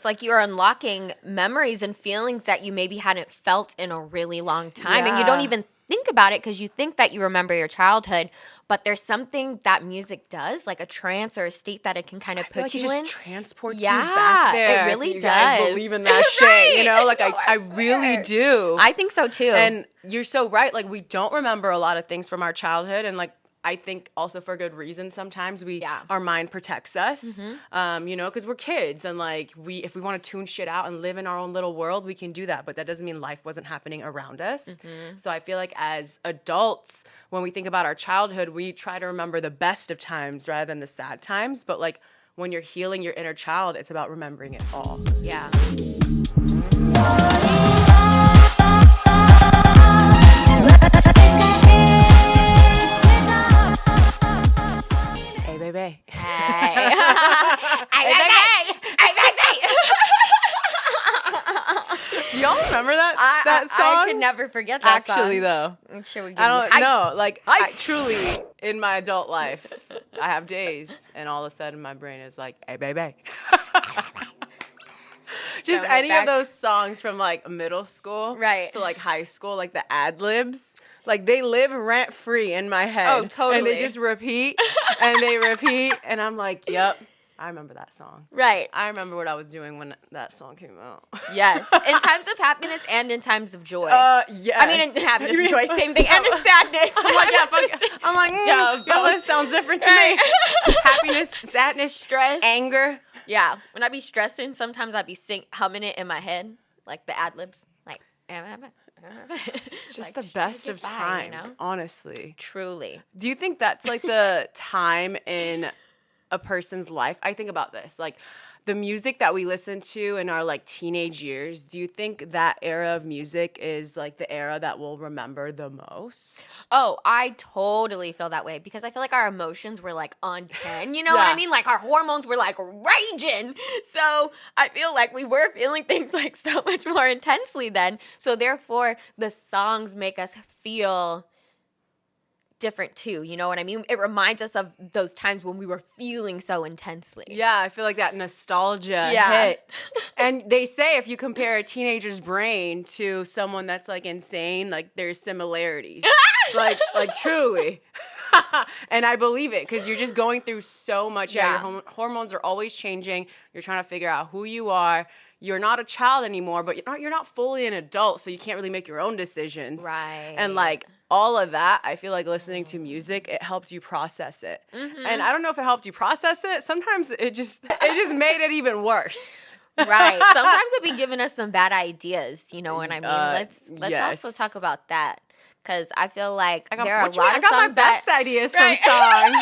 It's like you're unlocking memories and feelings that you maybe hadn't felt in a really long time. And you don't even think about it because you think that you remember your childhood. But there's something that music does, like a trance or a state that it can kind of put you in. It just transports you back there. It really you does. Guys believe in that shit, you know? Like, I really do. I think so, too. And you're so right. Like, we don't remember a lot of things from our childhood. And, like, I think also for good reason sometimes our mind protects us, you know, because we're kids and like if we want to tune shit out and live in our own little world, we can do that. But that doesn't mean life wasn't happening around us. So I feel like as adults, when we think about our childhood, we try to remember the best of times rather than the sad times. But like when you're healing your inner child, it's about remembering it all. Yeah. Baby. Hey. Do y'all remember that song? I could never forget that song. Actually, though. I don't know. Like, I truly, in my adult life, I have days, and all of a sudden my brain is like, hey, baby. Just any of those songs from, like, middle school to, like, high school, like, the ad-libs. Like, they live rent-free in my head. Oh, totally. And they just repeat, and they repeat, and I'm like, yep, I remember that song. Right. I remember what I was doing when that song came out. Yes. In times of happiness and in times of joy. Yes. I mean, in happiness and joy, same thing. And in sadness. I'm like, I'm like, your list sounds different to me. Happiness, sadness, stress, anger. Yeah. When I be stressing, sometimes I be humming it in my head, like the ad-libs. Like, just like, the best of times, you know? Honestly. Truly. Do you think that's like the time in a person's life? I think about this, like the music that we listen to in our like teenage years. Do you think that era of music is like the era that we'll remember the most? Oh, I totally feel that way because I feel like our emotions were like on 10, you know what I mean? Like our hormones were like raging. So I feel like we were feeling things like so much more intensely then. So therefore the songs make us feel different too, you know what I mean? It reminds us of those times when we were feeling so intensely. Yeah, I feel like that nostalgia hit. And they say if you compare a teenager's brain to someone that's like insane, like there's similarities. like truly. And I believe it because you're just going through so much. Yeah, your hormones are always changing. You're trying to figure out who you are. You're not a child anymore, but you're not fully an adult, so you can't really make your own decisions. Right. And like all of that, I feel like listening to music, it helped you process it. And I don't know if it helped you process it. Sometimes it just made it even worse. Right. Sometimes it be giving us some bad ideas. You know what I mean? Let's also talk about that because I feel like there are a lot of songs I got my best ideas from songs.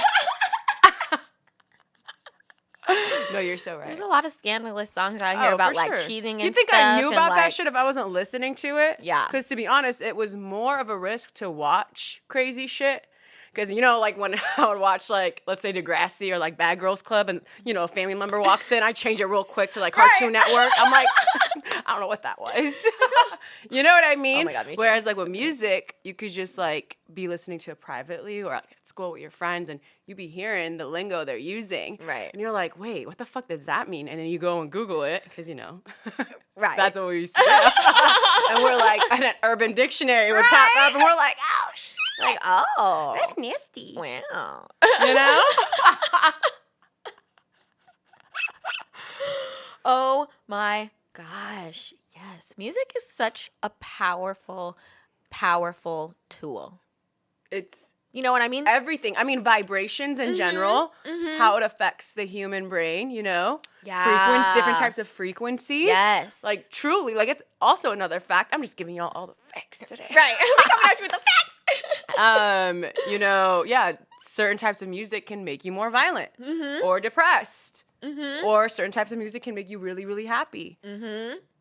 No, you're so right. There's a lot of scandalous songs out here about like cheating and stuff. You think I knew about that shit if I wasn't listening to it? Yeah. Because to be honest, it was more of a risk to watch crazy shit. Because, you know, like when I would watch, like, let's say Degrassi or like Bad Girls Club and, you know, a family member walks in, I change it real quick to like Cartoon Network. I'm like, I don't know what that was. You know what I mean? Oh my God, me too. Whereas like with music, you could just like be listening to it privately or like at school with your friends and you be hearing the lingo they're using. Right. And you're like, wait, what the fuck does that mean? And then you go and Google it because, you know, that's what we used to do. And we're like, at an Urban Dictionary would pop up and we're like, oh, shit. Like, oh. That's nasty. Wow. You know? Oh my gosh. Yes. Music is such a powerful, powerful tool. It's, you know what I mean? Everything. I mean, vibrations in general, how it affects the human brain, you know? Yeah. Different types of frequencies. Yes. Like, truly. Like, it's also another fact. I'm just giving y'all all the facts today. Right. We're coming at you with the facts. You know, certain types of music can make you more violent or depressed. Or certain types of music can make you really, really happy.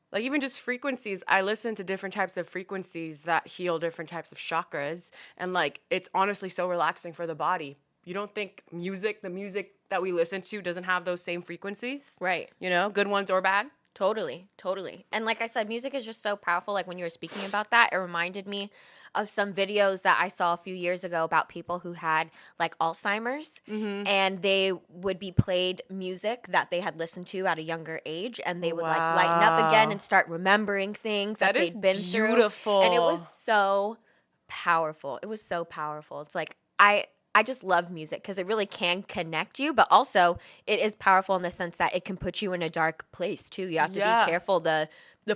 Like, even just frequencies, I listen to different types of frequencies that heal different types of chakras. And, like, it's honestly so relaxing for the body. You don't think the music that we listen to doesn't have those same frequencies? Right. You know, good ones or bad? Totally. And like I said, music is just so powerful. Like when you were speaking about that, it reminded me of some videos that I saw a few years ago about people who had like Alzheimer's, and they would be played music that they had listened to at a younger age, and they would like lighten up again and start remembering things that they'd been through. Beautiful. And it was so powerful. It's like I just love music because it really can connect you, but also it is powerful in the sense that it can put you in a dark place too. You have to be careful the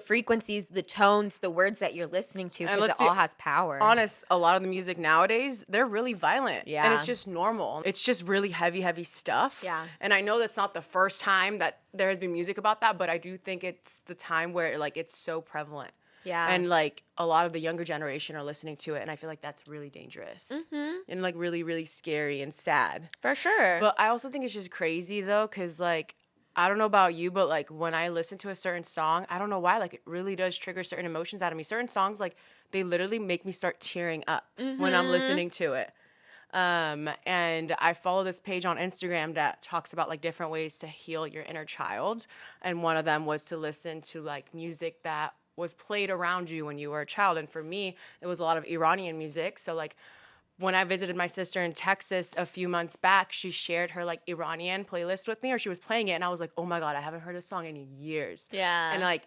frequencies, the tones, the words that you're listening to, because it all has power. Honest, a lot of the music nowadays, they're really violent. Yeah. And it's just normal. It's just really heavy stuff. Yeah. And I know that's not the first time that there has been music about that, but I do think it's the time where like it's so prevalent. Yeah. And like a lot of the younger generation are listening to it, and I feel like that's really dangerous and like really, really scary and sad. For sure. But I also think it's just crazy though, because like, I don't know about you, but like when I listen to a certain song, I don't know why, like it really does trigger certain emotions out of me. Certain songs, like they literally make me start tearing up when I'm listening to it. And I follow this page on Instagram that talks about like different ways to heal your inner child. And one of them was to listen to like music that was played around you when you were a child. And for me, it was a lot of Iranian music. So like when I visited my sister in Texas a few months back, she shared her like Iranian playlist with me, or she was playing it, and I was like, oh my God, I haven't heard this song in years. Yeah. And like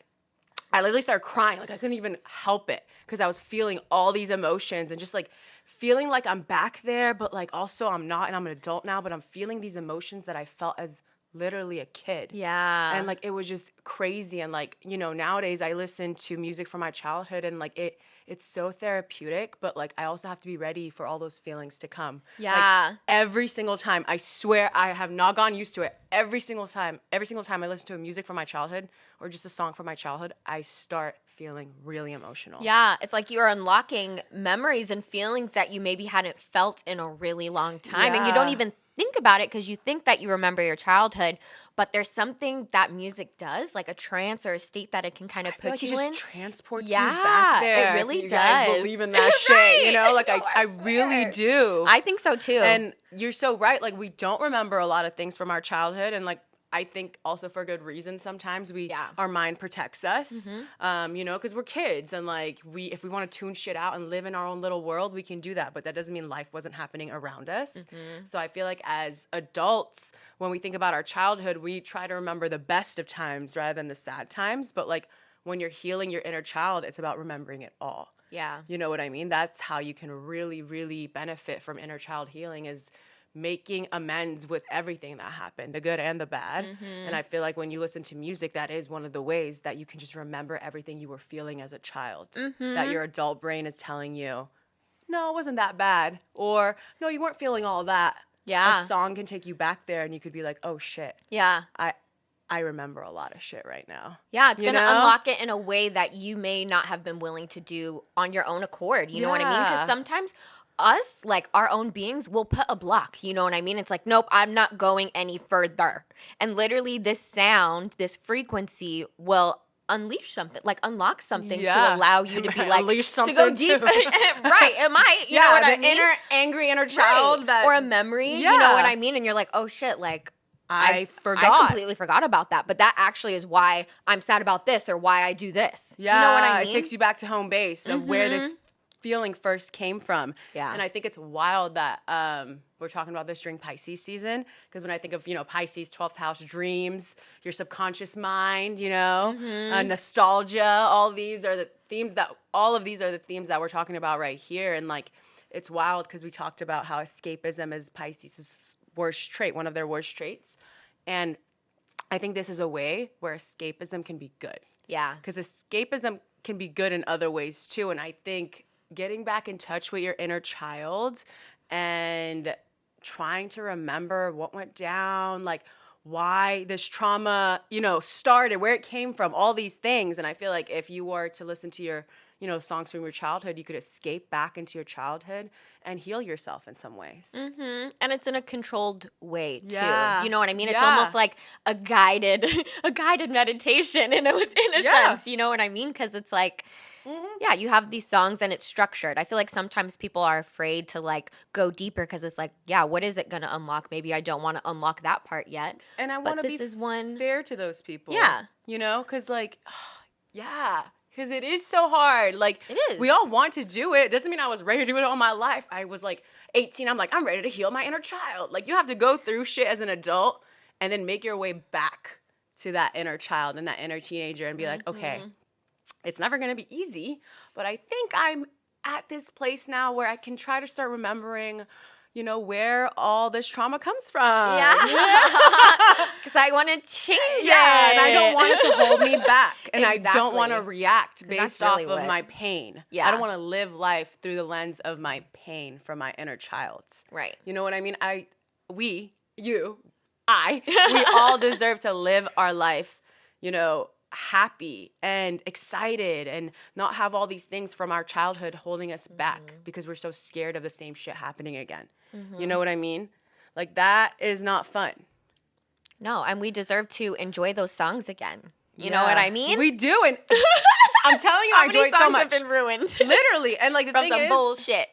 I literally started crying. Like I couldn't even help it because I was feeling all these emotions and just like feeling like I'm back there, but like also I'm not, and I'm an adult now, but I'm feeling these emotions that I felt as literally a kid. Yeah. And like it was just crazy. And like, you know, nowadays I listen to music from my childhood, and like it's so therapeutic, but like I also have to be ready for all those feelings to come. Yeah. Like, every single time, I swear I have not gotten used to it. Every single time I listen to a music from my childhood or just a song from my childhood, I start feeling really emotional. Yeah, it's like you're unlocking memories and feelings that you maybe hadn't felt in a really long time. And you don't even think about it because you think that you remember your childhood, but there's something that music does, like a trance or a state that it can kind of put you in. It just transports you back there. It really does. You guys believe in that shit, you know? Like I really do. I think so too. And you're so right. Like we don't remember a lot of things from our childhood, and like I think also for good reason sometimes our mind protects us, you know, because we're kids, and like if we want to tune shit out and live in our own little world, we can do that, but that doesn't mean life wasn't happening around us. So I feel like as adults, when we think about our childhood, we try to remember the best of times rather than the sad times, but like when you're healing your inner child, it's about remembering it all. Yeah. You know what I mean? That's how you can really, really benefit from inner child healing, is making amends with everything that happened, the good and the bad. And I feel like when you listen to music, that is one of the ways that you can just remember everything you were feeling as a child, that your adult brain is telling you, no, it wasn't that bad, or no, you weren't feeling all that. Yeah. A song can take you back there, and you could be like, oh shit. Yeah. I remember a lot of shit right now. Yeah, it's going to unlock it in a way that you may not have been willing to do on your own accord. You know what I mean? Because sometimes us, like our own beings, will put a block. You know what I mean? It's like, nope, I'm not going any further. And literally this sound, this frequency will unleash something, like unlock something to allow you to be like, to go deep. Right. Am I, you know what I mean? Angry inner child that. Or a memory, you know what I mean? And you're like, oh shit, like, I forgot. I completely forgot about that. But that actually is why I'm sad about this, or why I do this. Yeah. You know what I mean? It takes you back to home base of where this feeling first came from. Yeah. And I think it's wild that we're talking about this during Pisces season, because when I think of, you know, Pisces, 12th house, dreams, your subconscious mind, you know, nostalgia, all of these are the themes that we're talking about right here. And like, it's wild because we talked about how escapism is Pisces' worst trait, one of their worst traits. And I think this is a way where escapism can be good. Yeah. Because escapism can be good in other ways too. And I think getting back in touch with your inner child and trying to remember what went down, like why this trauma, you know, started, where it came from, all these things. And I feel like if you were to listen to your, you know, songs from your childhood, you could escape back into your childhood and heal yourself in some ways. And it's in a controlled way too. Yeah. You know what I mean? It's almost like a guided meditation in a sense. You know what I mean? Because it's like, Yeah, you have these songs and it's structured. I feel like sometimes people are afraid to like go deeper because it's like, yeah, what is it going to unlock? Maybe I don't want to unlock that part yet. And I want to be fair to those people. Yeah. You know, because like, yeah, because it is so hard. Like, it is. We all want to do it. Doesn't mean I was ready to do it all my life. I was like 18. I'm like, I'm ready to heal my inner child. Like, you have to go through shit as an adult and then make your way back to that inner child and that inner teenager and be like, okay, it's never going to be easy, but I think I'm at this place now where I can try to start remembering, you know, where all this trauma comes from. Yeah. Because I want to change it. Yeah, and I don't want it to hold me back. And Exactly. I don't want to react based really off of what- my pain. Yeah. I don't want to live life through the lens of my pain from my inner child. Right. You know what I mean? We all deserve to live our life, you know, happy and excited and not have all these things from our childhood holding us back because we're so scared of the same shit happening again. You know what I mean? Like, that is not fun. No, and we deserve to enjoy those songs again. You know what I mean? We do, and I'm telling you, How I enjoy many it so songs much. have been ruined? Literally, and like the From thing some is, bullshit.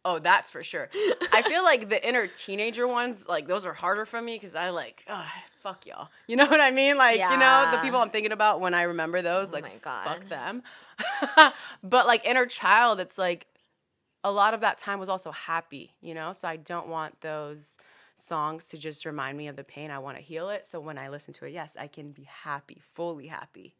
oh, that's for sure. I feel like the inner teenager ones, like those are harder for me because I like, fuck y'all. You know what I mean? Like, you know, the people I'm thinking about when I remember those, like, my God. fuck them. But like inner child, it's like a lot of that time was also happy, you know? So I don't want those songs to just remind me of the pain. I want to heal it. So when I listen to it, yes, I can be happy, fully happy.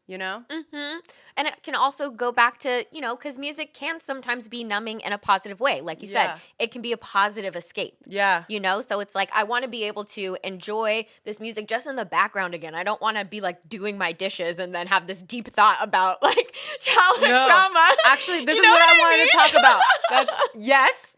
You know? And it can also go back to, you know, because music can sometimes be numbing in a positive way. Like you said, it can be a positive escape. Yeah. You know? So it's like, I want to be able to enjoy this music just in the background again. I don't want to be like doing my dishes and then have this deep thought about like childhood trauma. Actually, this You is know what I I wanted mean? to talk about. Yes,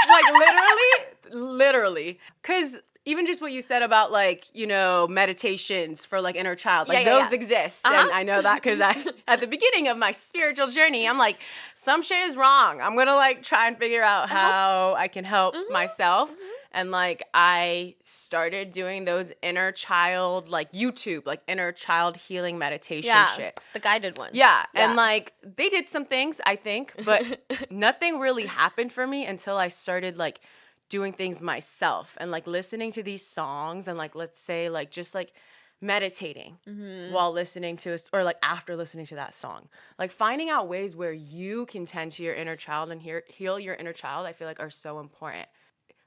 like literally. Because even just what you said about like, you know, meditations for like inner child, like those exist. And I know that because at the beginning of my spiritual journey, I'm like, some shit is wrong. I'm going to like try and figure out how I can help myself. And like I started doing those inner child, like YouTube, like inner child healing meditation shit. The guided ones. Yeah. And like they did some things, I think, but nothing really happened for me until I started like doing things myself and like listening to these songs and like, let's say like just like meditating while listening to us or like after listening to that song. Like finding out ways where you can tend to your inner child and heal your inner child, I feel like are so important.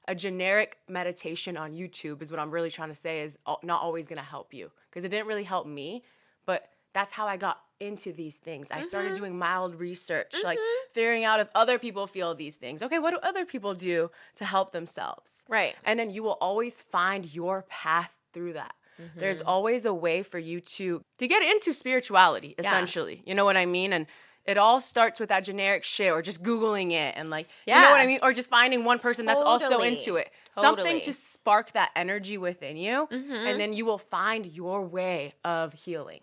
A generic meditation on YouTube is what I'm really trying to say is not always going to help you because it didn't really help me, but that's how I got into these things. I started doing mild research, like figuring out if other people feel these things. Okay, what do other people do to help themselves? Right. And then you will always find your path through that. There's always a way for you to get into spirituality, essentially. You know what I mean? And it all starts with that generic shit or just Googling it and like, you know what I mean? Or just finding one person that's also into it. Something to spark that energy within you. And then you will find your way of healing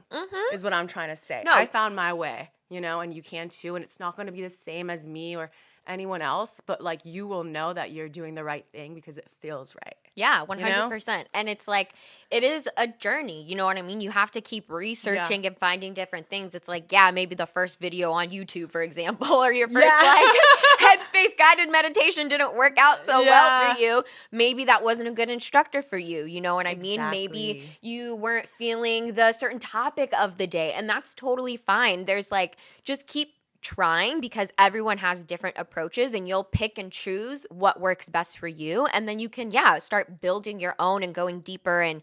is what I'm trying to say. No. I found my way, you know, and you can too. And it's not going to be the same as me or anyone else, but like you will know that you're doing the right thing because it feels right. Yeah, 100%. And it's like, it is a journey. You know what I mean? You have to keep researching and finding different things. It's like, maybe the first video on YouTube, for example, or your first like headspace guided meditation didn't work out so well for you. Maybe that wasn't a good instructor for you. You know what I mean? Maybe you weren't feeling the certain topic of the day, and that's totally fine. There's like, just keep trying because everyone has different approaches and you'll pick and choose what works best for you. And then you can, start building your own and going deeper and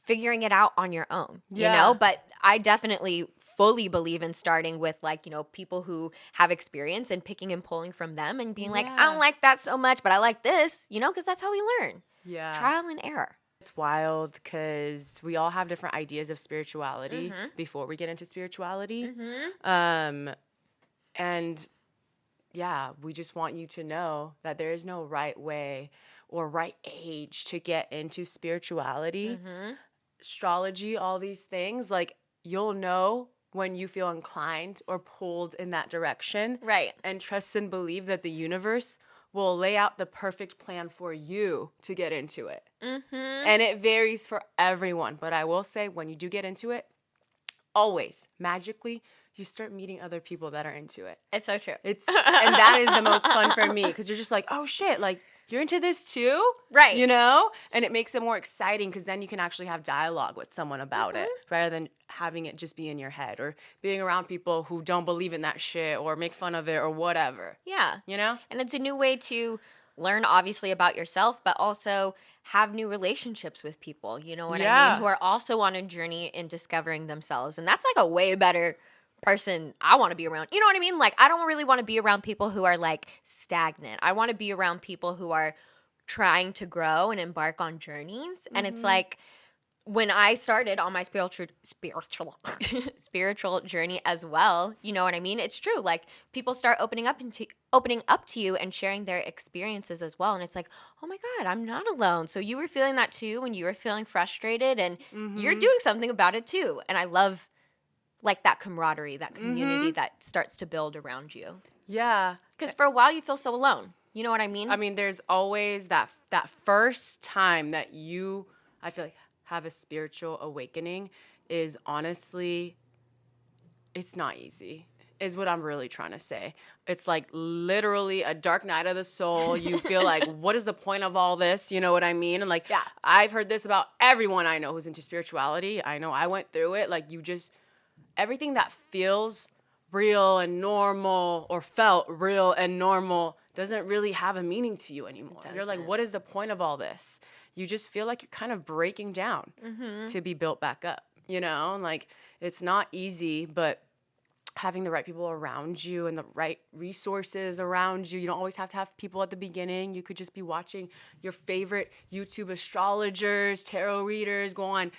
figuring it out on your own, you know? But I definitely fully believe in starting with like, you know, people who have experience and picking and pulling from them and being like, I don't like that so much, but I like this, you know, because that's how we learn. Yeah. Trial and error. It's wild because we all have different ideas of spirituality before we get into spirituality. And we just want you to know that there is no right way or right age to get into spirituality, astrology, all these things. Like, you'll know when you feel inclined or pulled in that direction. Right. And trust and believe that the universe will lay out the perfect plan for you to get into it. And it varies for everyone. But I will say, when you do get into it, always, magically, you start meeting other people that are into it. It's so true. And that is the most fun for me because you're just like, oh shit, like you're into this too? Right. You know? And it makes it more exciting because then you can actually have dialogue with someone about it rather than having it just be in your head or being around people who don't believe in that shit or make fun of it or whatever. Yeah. You know? And it's a new way to learn obviously about yourself, but also have new relationships with people, you know what I mean, who are also on a journey in discovering themselves. And that's like a way better person I want to be around. You know what I mean? Like, I don't really want to be around people who are like stagnant. I want to be around people who are trying to grow and embark on journeys. And it's like, when I started on my spiritual journey as well, you know what I mean? It's true. Like, people start opening up to you and sharing their experiences as well. And it's like, oh my God, I'm not alone. So you were feeling that too when you were feeling frustrated, and you're doing something about it too. And I love like that camaraderie, that community that starts to build around you. Yeah. Because for a while you feel so alone. You know what I mean? I mean, there's always that first time that you, I feel like, have a spiritual awakening is honestly, it's not easy, is what I'm really trying to say. It's like literally a dark night of the soul. You feel like, what is the point of all this? You know what I mean? And like, I've heard this about everyone I know who's into spirituality. I know I went through it. Like, you just, everything that feels real and normal or felt real and normal doesn't really have a meaning to you anymore. You're like, what is the point of all this? You just feel like you're kind of breaking down to be built back up, you know? And like, it's not easy, but having the right people around you and the right resources around you. You don't always have to have people at the beginning. You could just be watching your favorite YouTube astrologers, tarot readers, go on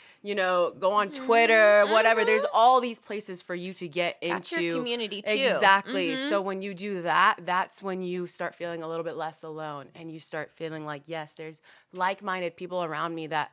Twitter, whatever. There's all these places for you to get That's into. Your community too. Exactly. So when you do that, that's when you start feeling a little bit less alone, and you start feeling like, yes, there's like-minded people around me that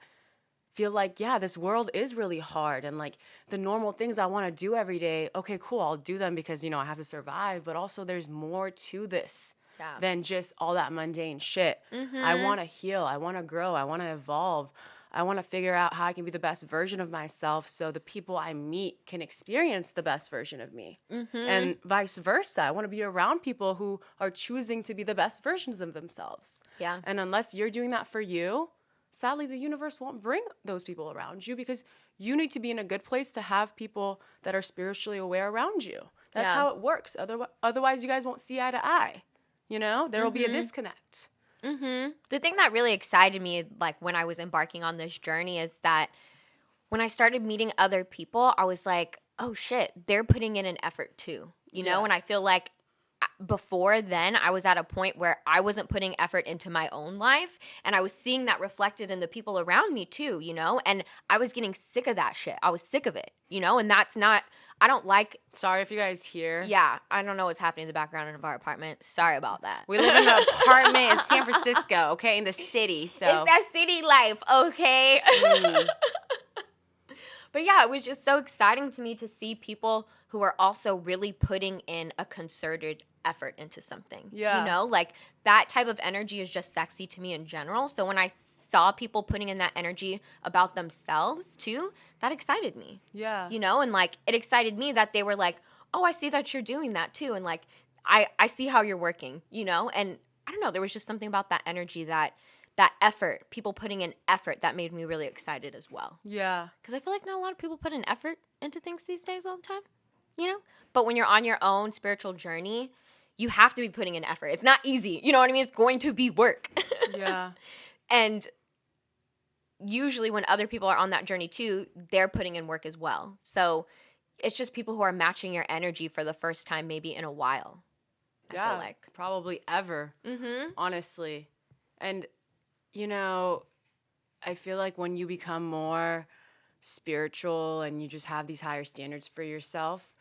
feel like, yeah, this world is really hard, and like the normal things I want to do every day, okay, cool, I'll do them because, you know, I have to survive, but also there's more to this than just all that mundane shit. I want to heal, I want to grow, I want to evolve, I want to figure out how I can be the best version of myself so the people I meet can experience the best version of me. And vice versa. I want to be around people who are choosing to be the best versions of themselves. Yeah. And unless you're doing that for you, sadly, the universe won't bring those people around you because you need to be in a good place to have people that are spiritually aware around you. That's how it works. Otherwise, you guys won't see eye to eye. You know, there will be a disconnect. The thing that really excited me, like when I was embarking on this journey, is that when I started meeting other people, I was like, oh shit, they're putting in an effort too. You know, and I feel like before then, I was at a point where I wasn't putting effort into my own life, and I was seeing that reflected in the people around me too, you know, and I was getting sick of that shit. I was sick of it, you know, and that's not, I don't like. Sorry if you guys hear. Yeah, I don't know what's happening in the background of our apartment. Sorry about that. We live in an apartment in San Francisco, okay, in the city, so. It's that city life, okay? But yeah, it was just so exciting to me to see people who are also really putting in a concerted effort into something. Yeah. You know, like that type of energy is just sexy to me in general. So when I saw people putting in that energy about themselves too, that excited me. Yeah. You know, and like it excited me that they were like, oh, I see that you're doing that too. And like, I see how you're working, you know? And I don't know, there was just something about that energy, that effort, people putting in effort, that made me really excited as well. Yeah. Because I feel like not a lot of people put in effort into things these days all the time, you know? But when you're on your own spiritual journey, you have to be putting in effort. It's not easy. You know what I mean? It's going to be work. Yeah. And usually when other people are on that journey too, they're putting in work as well. So it's just people who are matching your energy for the first time maybe in a while. I feel like. Probably ever, honestly. And, you know, I feel like when you become more spiritual and you just have these higher standards for yourself,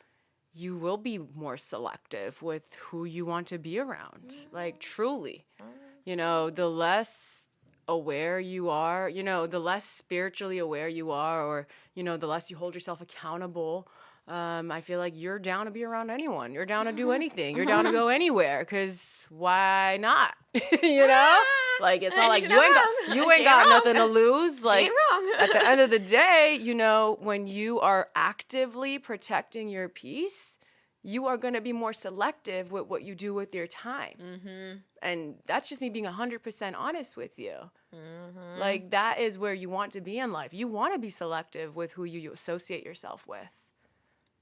you will be more selective with who you want to be around. Like, truly. You know, the less aware you are, the less spiritually aware you are, or, the less you hold yourself accountable, I feel like you're down to be around anyone. You're down to do anything. You're down to go anywhere, because why not? Like, it's not like you ain't got nothing to lose. Like, at the end of the day, when you are actively protecting your peace, you are going to be more selective with what you do with your time. Mm-hmm. And that's just me being 100% honest with you. Mm-hmm. Like, that is where you want to be in life. You want to be selective with who you associate yourself with.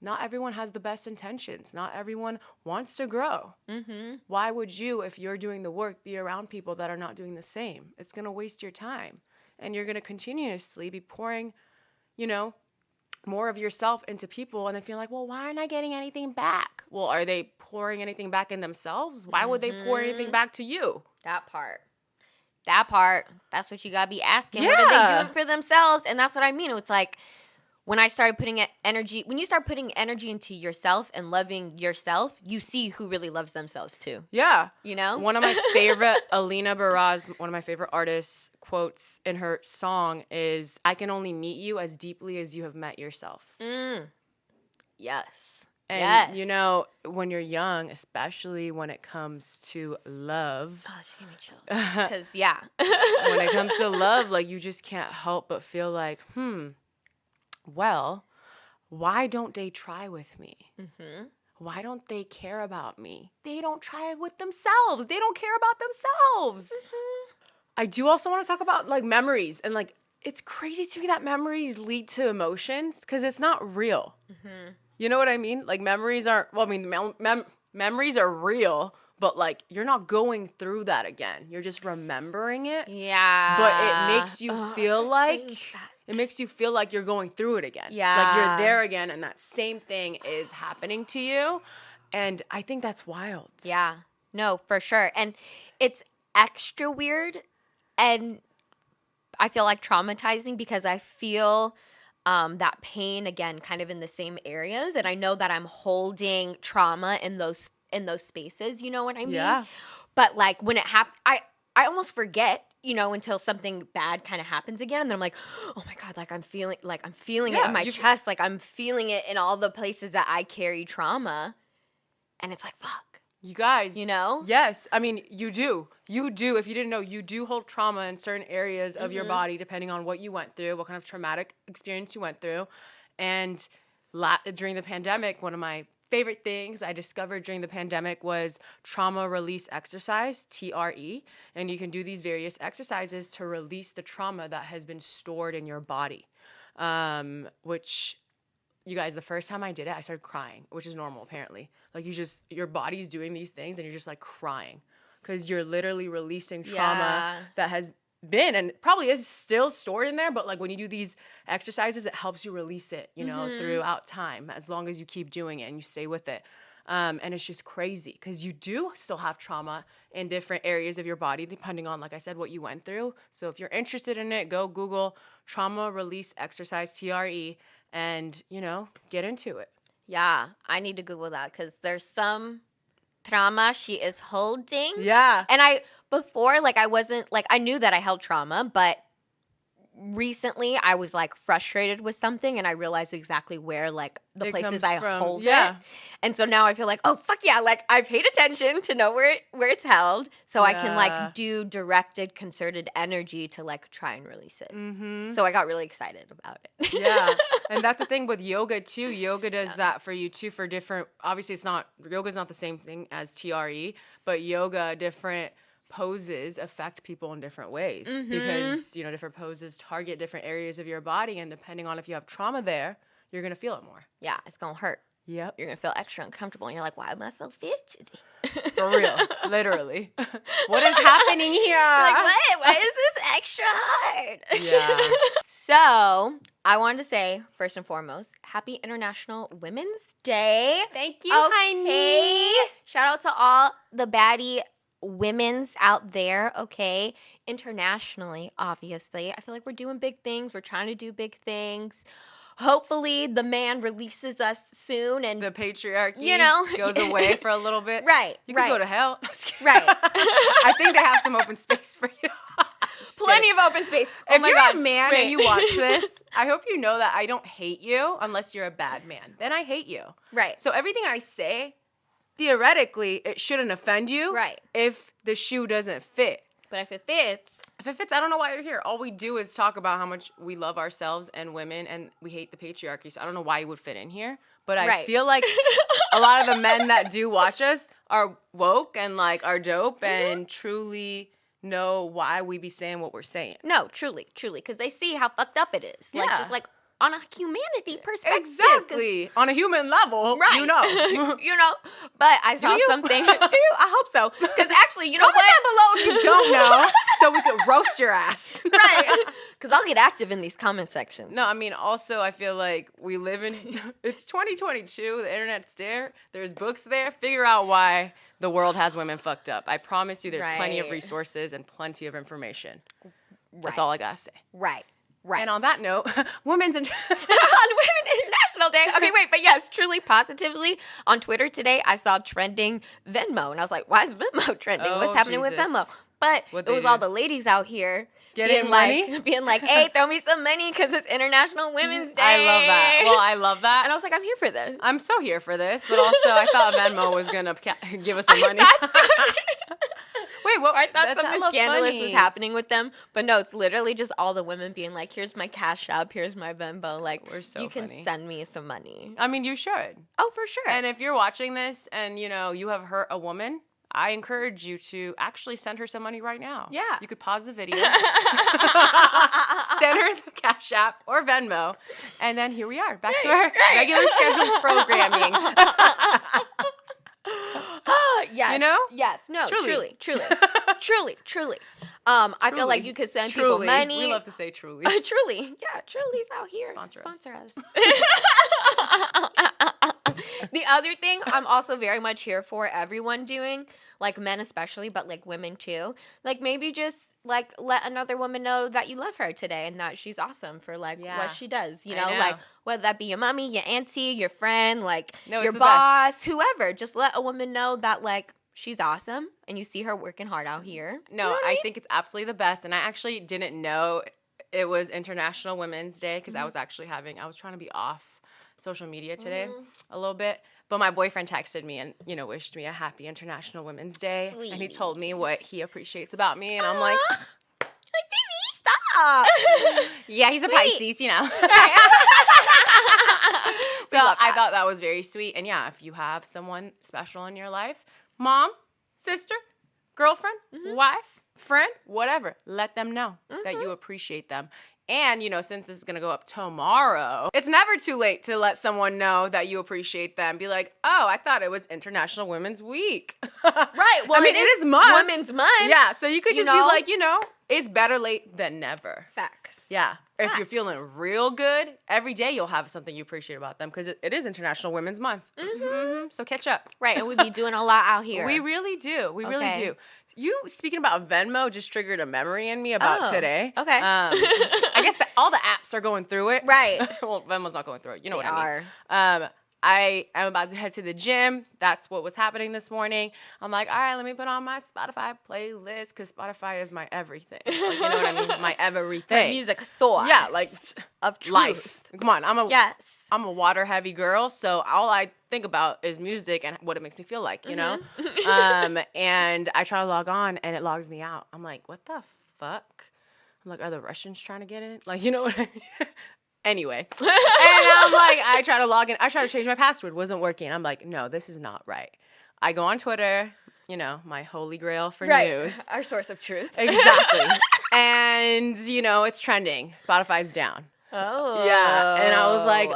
Not everyone has the best intentions. Not everyone wants to grow. Mm-hmm. Why would you, if you're doing the work, be around people that are not doing the same? It's going to waste your time. And you're going to continuously be pouring, more of yourself into people, and then feel like, well, why aren't I getting anything back? Well, are they pouring anything back in themselves? Why would they pour anything back to you? That part. That's what you got to be asking. Yeah. What are they doing for themselves? And that's what I mean. It's like, when you start putting energy into yourself and loving yourself, you see who really loves themselves too. Yeah. One of my favorite, Alina Baraz, one of my favorite artists, quotes in her song is, "I can only meet you as deeply as you have met yourself." Yes. And, when you're young, especially when it comes to love. Oh, just give me chills. Because, yeah. When it comes to love, like, you just can't help but feel like, well, why don't they try with me? Mm-hmm. Why don't they care about me? They don't try with themselves. They don't care about themselves. Mm-hmm. I do also want to talk about, like, memories. And, like, it's crazy to me that memories lead to emotions, because it's not real. Mm-hmm. You know what I mean? Like, memories aren't, memories are real, but, like, you're not going through that again. You're just remembering it. Yeah. But it makes you feel like... It makes you feel like you're going through it again. Yeah. Like, you're there again, and that same thing is happening to you. And I think that's wild. Yeah. No, for sure. And it's extra weird, and I feel like traumatizing, because I feel that pain, again, kind of in the same areas. And I know that I'm holding trauma in those spaces. You know what I mean? Yeah. But, like, when it happens, I almost forget, until something bad kind of happens again. And then I'm like, oh my God, like, I'm feeling it in my chest. Like, I'm feeling it in all the places that I carry trauma. And it's like, fuck. You guys. Yes. I mean, you do. You do. If you didn't know, you do hold trauma in certain areas of your body, depending on what you went through, what kind of traumatic experience you went through. And during the pandemic, one of my favorite things I discovered during the pandemic was trauma release exercise, TRE. And you can do these various exercises to release the trauma that has been stored in your body. Which, you guys, the first time I did it, I started crying, which is normal, apparently. Like, your body's doing these things and you're just, like, crying, because you're literally releasing trauma that has been and probably is still stored in there. But, like, when you do these exercises, it helps you release it, throughout time, as long as you keep doing it and you stay with it. And it's just crazy, because you do still have trauma in different areas of your body, depending on, like I said, what you went through. So if you're interested in it, go Google trauma release exercise, TRE, and, get into it. Yeah, I need to Google that, because there's some trauma she is holding. Yeah. And I wasn't, like, I knew that I held trauma, but recently I was, like, frustrated with something, and I realized exactly where, like, the places I hold it. And so now I feel like, oh, fuck yeah, like, I paid attention to know where it's held, so I can, like, do directed, concerted energy to, like, try and release it. Mm-hmm. So I got really excited about it. Yeah. And that's the thing with yoga, too. Yoga does that for you, too, for different, obviously yoga's not the same thing as TRE, but yoga, different poses affect people in different ways, because, different poses target different areas of your body, and depending on if you have trauma there, you're going to feel it more. Yeah, it's going to hurt. Yep. You're going to feel extra uncomfortable, and you're like, why am I so fidgety? For real. Literally. What is happening here? Like, what? Why is this extra hard? Yeah. So, I wanted to say, first and foremost, Happy International Women's Day. Thank you, honey. Shout out to all the baddie women's out there, okay? Internationally, obviously. I feel like we're doing big things. We're trying to do big things. Hopefully the man releases us soon, and the patriarchy goes away for a little bit. Right. You can go to hell. I'm just kidding. Right. I think they have some open space for you. Plenty of open space. Oh if my you're God. a man and you watch this, I hope you know that I don't hate you unless you're a bad man. Then I hate you. Right. So everything I say, theoretically, it shouldn't offend you. Right. If the shoe doesn't fit. But if it fits. If it fits, I don't know why you're here. All we do is talk about how much we love ourselves and women, and we hate the patriarchy. So I don't know why you would fit in here. But I feel like a lot of the men that do watch us are woke and like are dope and truly know why we be saying what we're saying. No, truly, because they see how fucked up it is. Like, just like on a humanity perspective. Exactly. On a human level, right. you know. You know, but I saw something. Do you? I hope so. Because actually, you know Comment down below if you don't know so we could roast your ass. Right. Because I'll get active in these comment sections. No, I mean, also, I feel like we live in, it's 2022, the internet's there, there's books there, figure out why the world has women fucked up. I promise you there's plenty of resources and plenty of information. That's all I gotta say. Right. And on that note, Women's on Women's International Day. Okay, wait, but yes, truly, positively, on Twitter today, I saw trending Venmo, and I was like, why is Venmo trending? What's happening with Venmo? But it was all the ladies out here being like, hey, throw me some money because it's International Women's Day. I love that. Well, I love that. And I was like, I'm here for this. I'm so here for this, but also I thought Venmo was going to give us some money. Wait, what? I thought something scandalous was happening with them, but no, it's literally just all the women being like, here's my Cash App, here's my Venmo, like, you can send me some money. I mean, you should. Oh, for sure. And if you're watching this and, you know, you have hurt a woman, I encourage you to actually send her some money right now. Yeah. You could pause the video, send her the Cash App or Venmo, and then here we are, back to our regular scheduled programming. Yes. You know? Yes. No. Truly. I feel like you could send people money. We love to say truly. Truly. Yeah. Truly's out here. Sponsor us. The other thing I'm also very much here for everyone doing, like men especially, but like women too. Like maybe just like let another woman know that you love her today and that she's awesome for like what she does. You know, like whether that be your mommy, your auntie, your friend, like your boss, whoever. Just let a woman know that like she's awesome and you see her working hard out here. No, you know I think it's absolutely the best. And I actually didn't know it was International Women's Day because I was trying to be off social media today a little bit. But my boyfriend texted me and, you know, wished me a happy International Women's Day. Sweet. And he told me what he appreciates about me. And I'm like, baby, stop. Yeah, he's a Pisces, you know. So I thought that was very sweet. And yeah, if you have someone special in your life, mom, sister, girlfriend, wife, friend, whatever, let them know that you appreciate them. And, you know, since this is going to go up tomorrow, it's never too late to let someone know that you appreciate them. Be like, oh, I thought it was International Women's Week. Right. Well, I mean, it is month. Women's Month. Yeah. So you could just be like, you know, it's better late than never. Facts. Yeah. Facts. If you're feeling real good, every day you'll have something you appreciate about them because it is International Women's Month. So catch up. Right. And we be doing a lot out here. We really do. We really do. You, speaking about Venmo, just triggered a memory in me about today. Okay. I guess all the apps are going through it. Right. Well, Venmo's not going through it. You know what I mean. I am about to head to the gym. That's what was happening this morning. I'm like, all right, let me put on my Spotify playlist because Spotify is my everything. Like, you know what I mean? My everything. My music source. Yeah, like of truth. Life. Come on, I'm a water heavy girl, so all I think about is music and what it makes me feel like, you know? And I try to log on and it logs me out. I'm like, what the fuck? I'm like, are the Russians trying to get in? Like, you know what I mean? Anyway. And I'm like, I try to log in. I try to change my password. Wasn't working. I'm like, no, this is not right. I go on Twitter, you know, my holy grail for news. Our source of truth. Exactly. And, you know, it's trending. Spotify's down. Oh. Yeah. And I was like,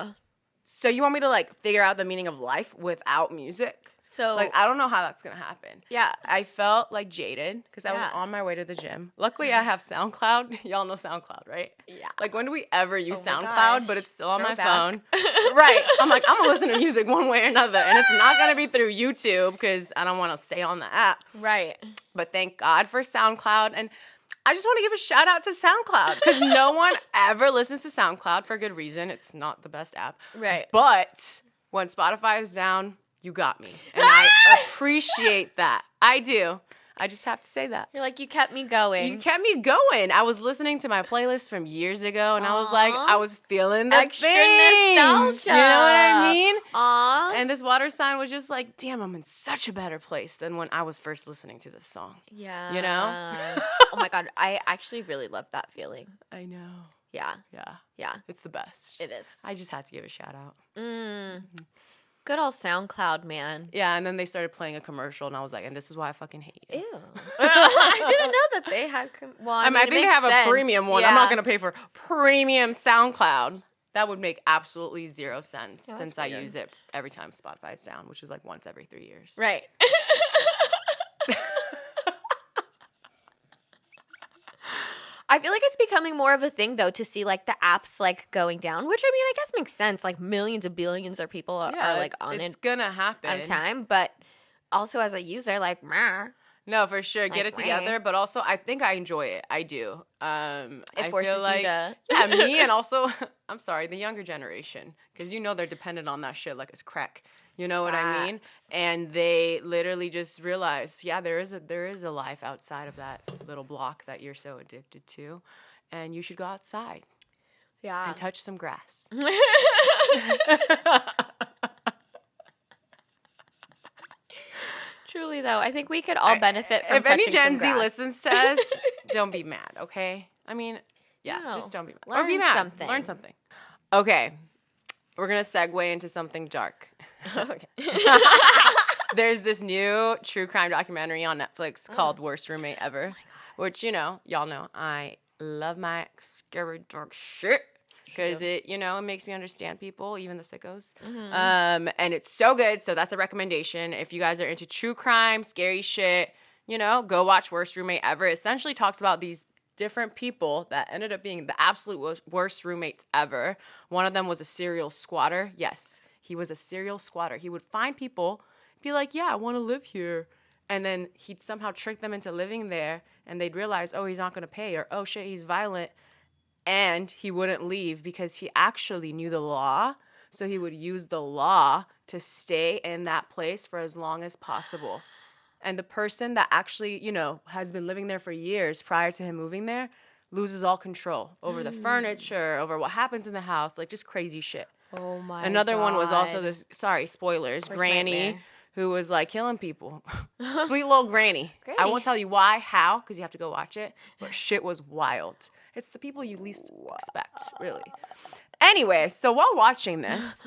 so you want me to, like, figure out the meaning of life without music? So, like, I don't know how that's going to happen. Yeah. I felt, like, jaded because I was on my way to the gym. Luckily, I have SoundCloud. Y'all know SoundCloud, right? Yeah. Like, when do we ever use SoundCloud, but it's still on my phone? Right. Right. I'm like, I'm going to listen to music one way or another. And it's not going to be through YouTube because I don't want to stay on the app. Right. But thank God for SoundCloud. And I just want to give a shout out to SoundCloud because no one ever listens to SoundCloud for good reason. It's not the best app. Right. But when Spotify is down, you got me. And I appreciate that. I do. I just have to say that. You're like, you kept me going. You kept me going. I was listening to my playlist from years ago, and I was like, I was feeling the extra things. nostalgia. You know what I mean? Aww. And this water sign was just like, damn, I'm in such a better place than when I was first listening to this song. Yeah. You know? Oh my God. I actually really love that feeling. I know. Yeah. Yeah. Yeah. It's the best. It is. I just had to give a shout out. Good old SoundCloud, man. Yeah, and then they started playing a commercial, and I was like, and this is why I fucking hate you. Ew. I didn't know that they had... well, I mean, I think they have sense. a premium one. Yeah. I'm not going to pay for premium SoundCloud. That would make absolutely zero sense since I use it every time Spotify's down, which is like once every 3 years. Right. I feel like it's becoming more of a thing, though, to see, like, the apps, like, going down, which, I mean, I guess makes sense. Like, millions of billions of people are like, on it. It's going to happen. At a time. But also, as a user, like, meh. No, for sure. Get it together. Right. But also, I think I enjoy it. I do. It forces feel like, you to... Yeah, me and also, I'm sorry, the younger generation. Because you know they're dependent on that shit like it's crack. You know what I mean? And they literally just realize, yeah, there is a life outside of that little block that you're so addicted to. And you should go outside. Yeah. And touch some grass. Truly, though, I think we could all benefit from touching some grass. If any Gen Z listens to us, don't be mad, okay? I mean, yeah, No. just don't be mad. Learn or be mad. something. Learn something. Okay, we're going to segue into something dark. Okay. There's this new true crime documentary on Netflix called Worst Roommate Ever, which, y'all know, I love my scary dark shit. Because it makes me understand people, even the sickos. And it's so good. So that's a recommendation. If you guys are into true crime, scary shit, go watch Worst Roommate Ever. It essentially talks about these different people that ended up being the absolute worst roommates ever. One of them was a serial squatter. Yes, he was a serial squatter. He would find people, be like, yeah, I want to live here. And then he'd somehow trick them into living there. And they'd realize, oh, he's not going to pay. Or, oh, shit, he's violent. And he wouldn't leave because he actually knew the law. So he would use the law to stay in that place for as long as possible. And the person that actually, has been living there for years prior to him moving there loses all control over the furniture, over what happens in the house, like just crazy shit. Oh my Another God. one was also this, sorry, spoilers, Granny, nightmare. who was like killing people. Sweet little Granny. I won't tell you why, how, because you have to go watch it. But shit was wild. It's the people you least expect, really. Anyway, so while watching this,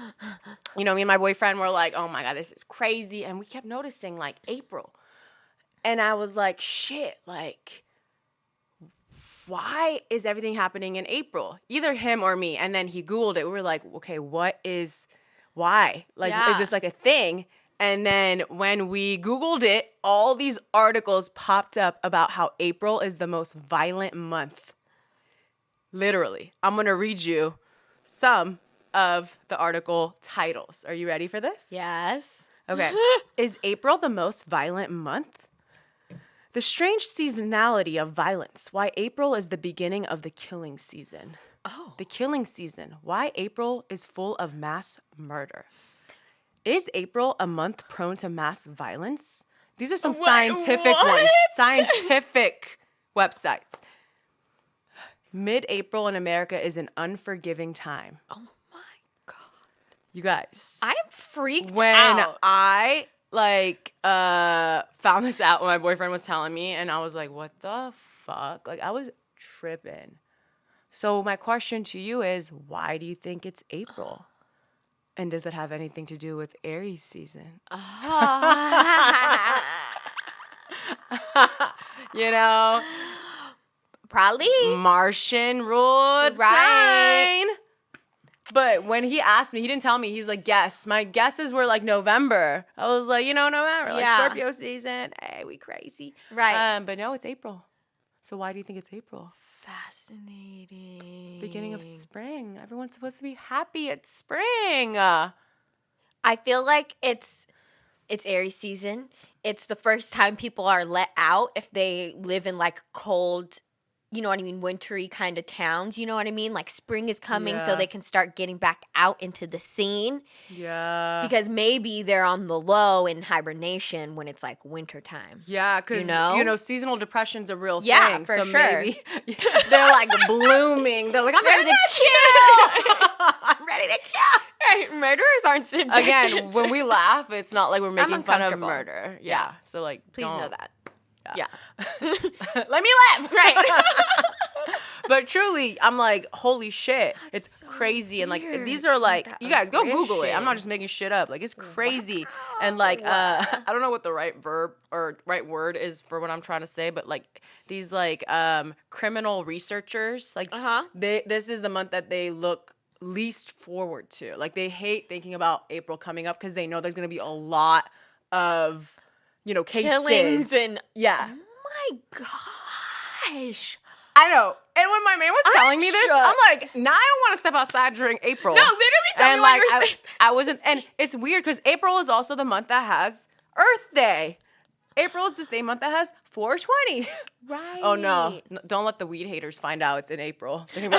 me and my boyfriend were like, oh my God, this is crazy. And we kept noticing, like, April. And I was like, shit, like, why is everything happening in April? Either him or me. And then he Googled it. We were like, okay, why? Like, is this like a thing? And then when we Googled it, all these articles popped up about how April is the most violent month. Literally. I'm going to read you some of the article titles. Are you ready for this? Yes. Okay. Is April the most violent month? The strange seasonality of violence. Why April is the beginning of the killing season. Oh. The killing season. Why April is full of mass murder. Is April a month prone to mass violence? These are some scientific ones. Scientific websites. Mid-April in America is an unforgiving time. Oh my God. You guys. I'm freaked when out. I found this out when my boyfriend was telling me, and I was like, what the fuck? Like, I was tripping. So my question to you is, why do you think it's April? And does it have anything to do with Aries season? Probably. Martian ruled sign. But when he asked me, he didn't tell me. He was like, guess. My guesses were like November. I was like, November. Like Scorpio season. Hey, we crazy. Right. But no, it's April. So why do you think it's April? Fascinating. Beginning of spring. Everyone's supposed to be happy. It's spring. I feel like it's Aries season. It's the first time people are let out if they live in like cold, you know what I mean, wintry kind of towns, you know what I mean? Like spring is coming so they can start getting back out into the scene. Yeah. Because maybe they're on the low in hibernation when it's like winter time. Yeah, because, you know, seasonal depression's a real thing. Yeah, for so sure. Maybe they're like blooming. They're like, I'm ready to kill. I'm ready to kill. Right, murderers aren't subjected. Again, when we laugh, it's not like we're making fun of murder. Yeah. So like, please know that. Yeah. Let me live. Right. But truly, I'm like, holy shit. That's it's so crazy. And like, weird. these are like, you guys go Google it. I'm Aggression. not just making shit up. Like, it's crazy. And like, I don't know what the right verb or right word is for what I'm trying to say, but like these like criminal researchers, like this is the month that they look least forward to. Like, they hate thinking about April coming up because they know there's going to be a lot of, you know, cases. Killings and yeah. Oh my gosh. I know. And when my man was telling me this, I'm like, now I don't want to step outside during April. No, literally tell me what you were saying. I wasn't, and it's weird because April is also the month that has Earth Day. April is the same month that has 420. Right. Oh no, don't let the weed haters find out it's in April. Like,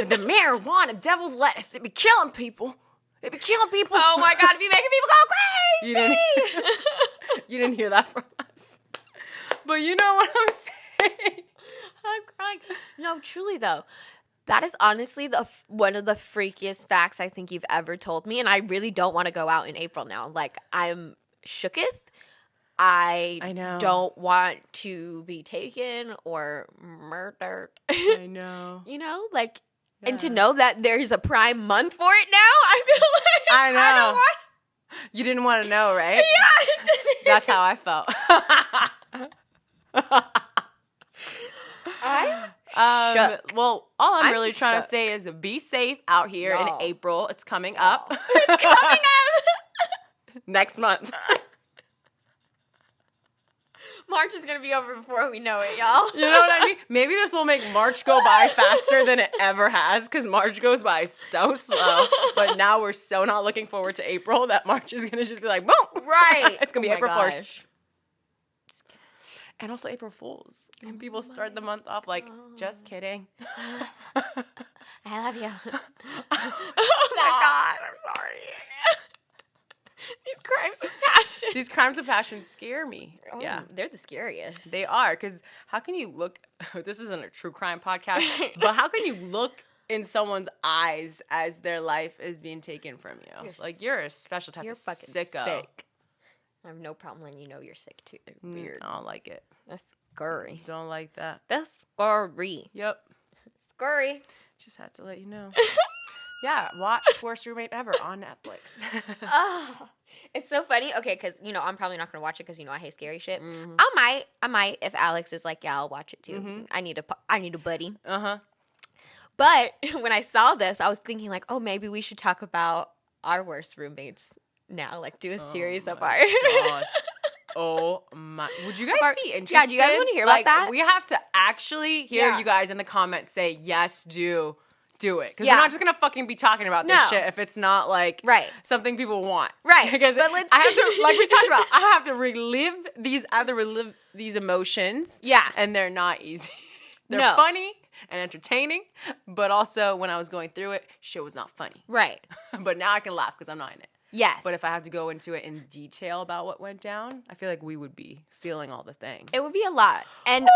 the marijuana, devil's lettuce, it be killing people. It be killing people. Oh my God, it be making people go crazy. You didn't hear that from us. But you know what I'm saying. I'm crying. No, truly though, that is honestly one of the freakiest facts I think you've ever told me, and I really don't want to go out in April now. Like, I'm shooketh. I know. Don't want to be taken or murdered. I know. You know, like, and to know that there's a prime month for it now, I feel like I know. I don't want. You didn't want to know, right? Yeah. That's how I felt. Well, all I'm really trying to say is be safe out here in April. It's coming up. It's coming up. Next month. March is going to be over before we know it, y'all. You know what I mean? Maybe this will make March go by faster than it ever has, because March goes by so slow. But now we're so not looking forward to April that March is going to just be like, boom. Right. It's going to be April 1st. gosh. And also April Fools. And people start the month off like, just kidding. I love you. Oh my God, I'm sorry. These crimes of passion. These crimes of passion scare me. Oh, yeah. They're the scariest. They are, because how can you look, this isn't a true crime podcast, but how can you look in someone's eyes as their life is being taken from you? You're a special type of fucking sicko. sick. I have no problem when you know you're sick too. Weird. I don't like it. That's scary. Don't like that. That's scary. Yep. Scary. Just had to let you know. Yeah, watch Worst Roommate Ever on Netflix. Oh, it's so funny. Okay, because, you know, I'm probably not going to watch it because, you know, I hate scary shit. Mm-hmm. I might, if Alex is like, yeah, I'll watch it too. Mm-hmm. I need a buddy. Uh-huh. But when I saw this, I was thinking like, oh, maybe we should talk about our worst roommates now. Like, do a series of our... Oh my! Would you guys be interested? Yeah, do you guys want to hear about that? We have to actually hear you guys in the comments say yes, do it, because we're not just gonna fucking be talking about this shit if it's not like something people want, right? Because I have to, like we talked about, I have to relive these emotions, and they're not easy. They're funny and entertaining, but also when I was going through it, shit was not funny, right? But now I can laugh because I'm not in it. Yes. But if I have to go into it in detail about what went down, I feel like we would be feeling all the things. It would be a lot. And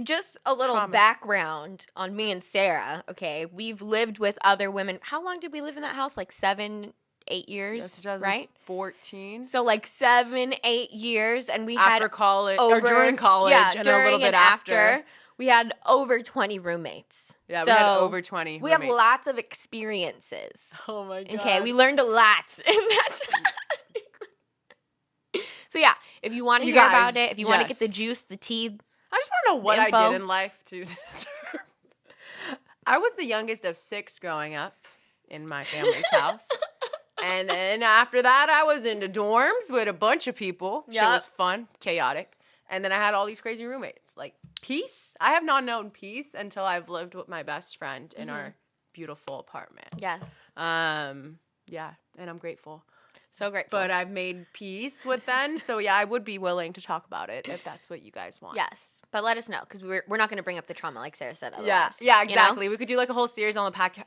just a little background on me and Sarah, okay? We've lived with other women. How long did we live in that house? Like 7, 8 years, right? 14. So like 7, 8 years. And we after had college, or during college, and during a little bit and after. We had over 20 roommates. Yeah, we had over 20 roommates. We have lots of experiences. Oh my God. Okay, we learned a lot in that time. So yeah, if you want to hear about it, if you want to get the juice, the tea, I just want to know what I did in life to deserve. I was the youngest of 6 growing up in my family's house. And then after that, I was into dorms with a bunch of people. Shit was fun, chaotic. And then I had all these crazy roommates. Like, peace. I have not known peace until I've lived with my best friend in our beautiful apartment. Yes. Yeah. and I'm grateful. So grateful. But I've made peace with them. So, yeah, I would be willing to talk about it if that's what you guys want. Yes. But let us know, because we're not going to bring up the trauma like Sarah said otherwise. Yeah, exactly. You know? We could do like a whole series on the podcast.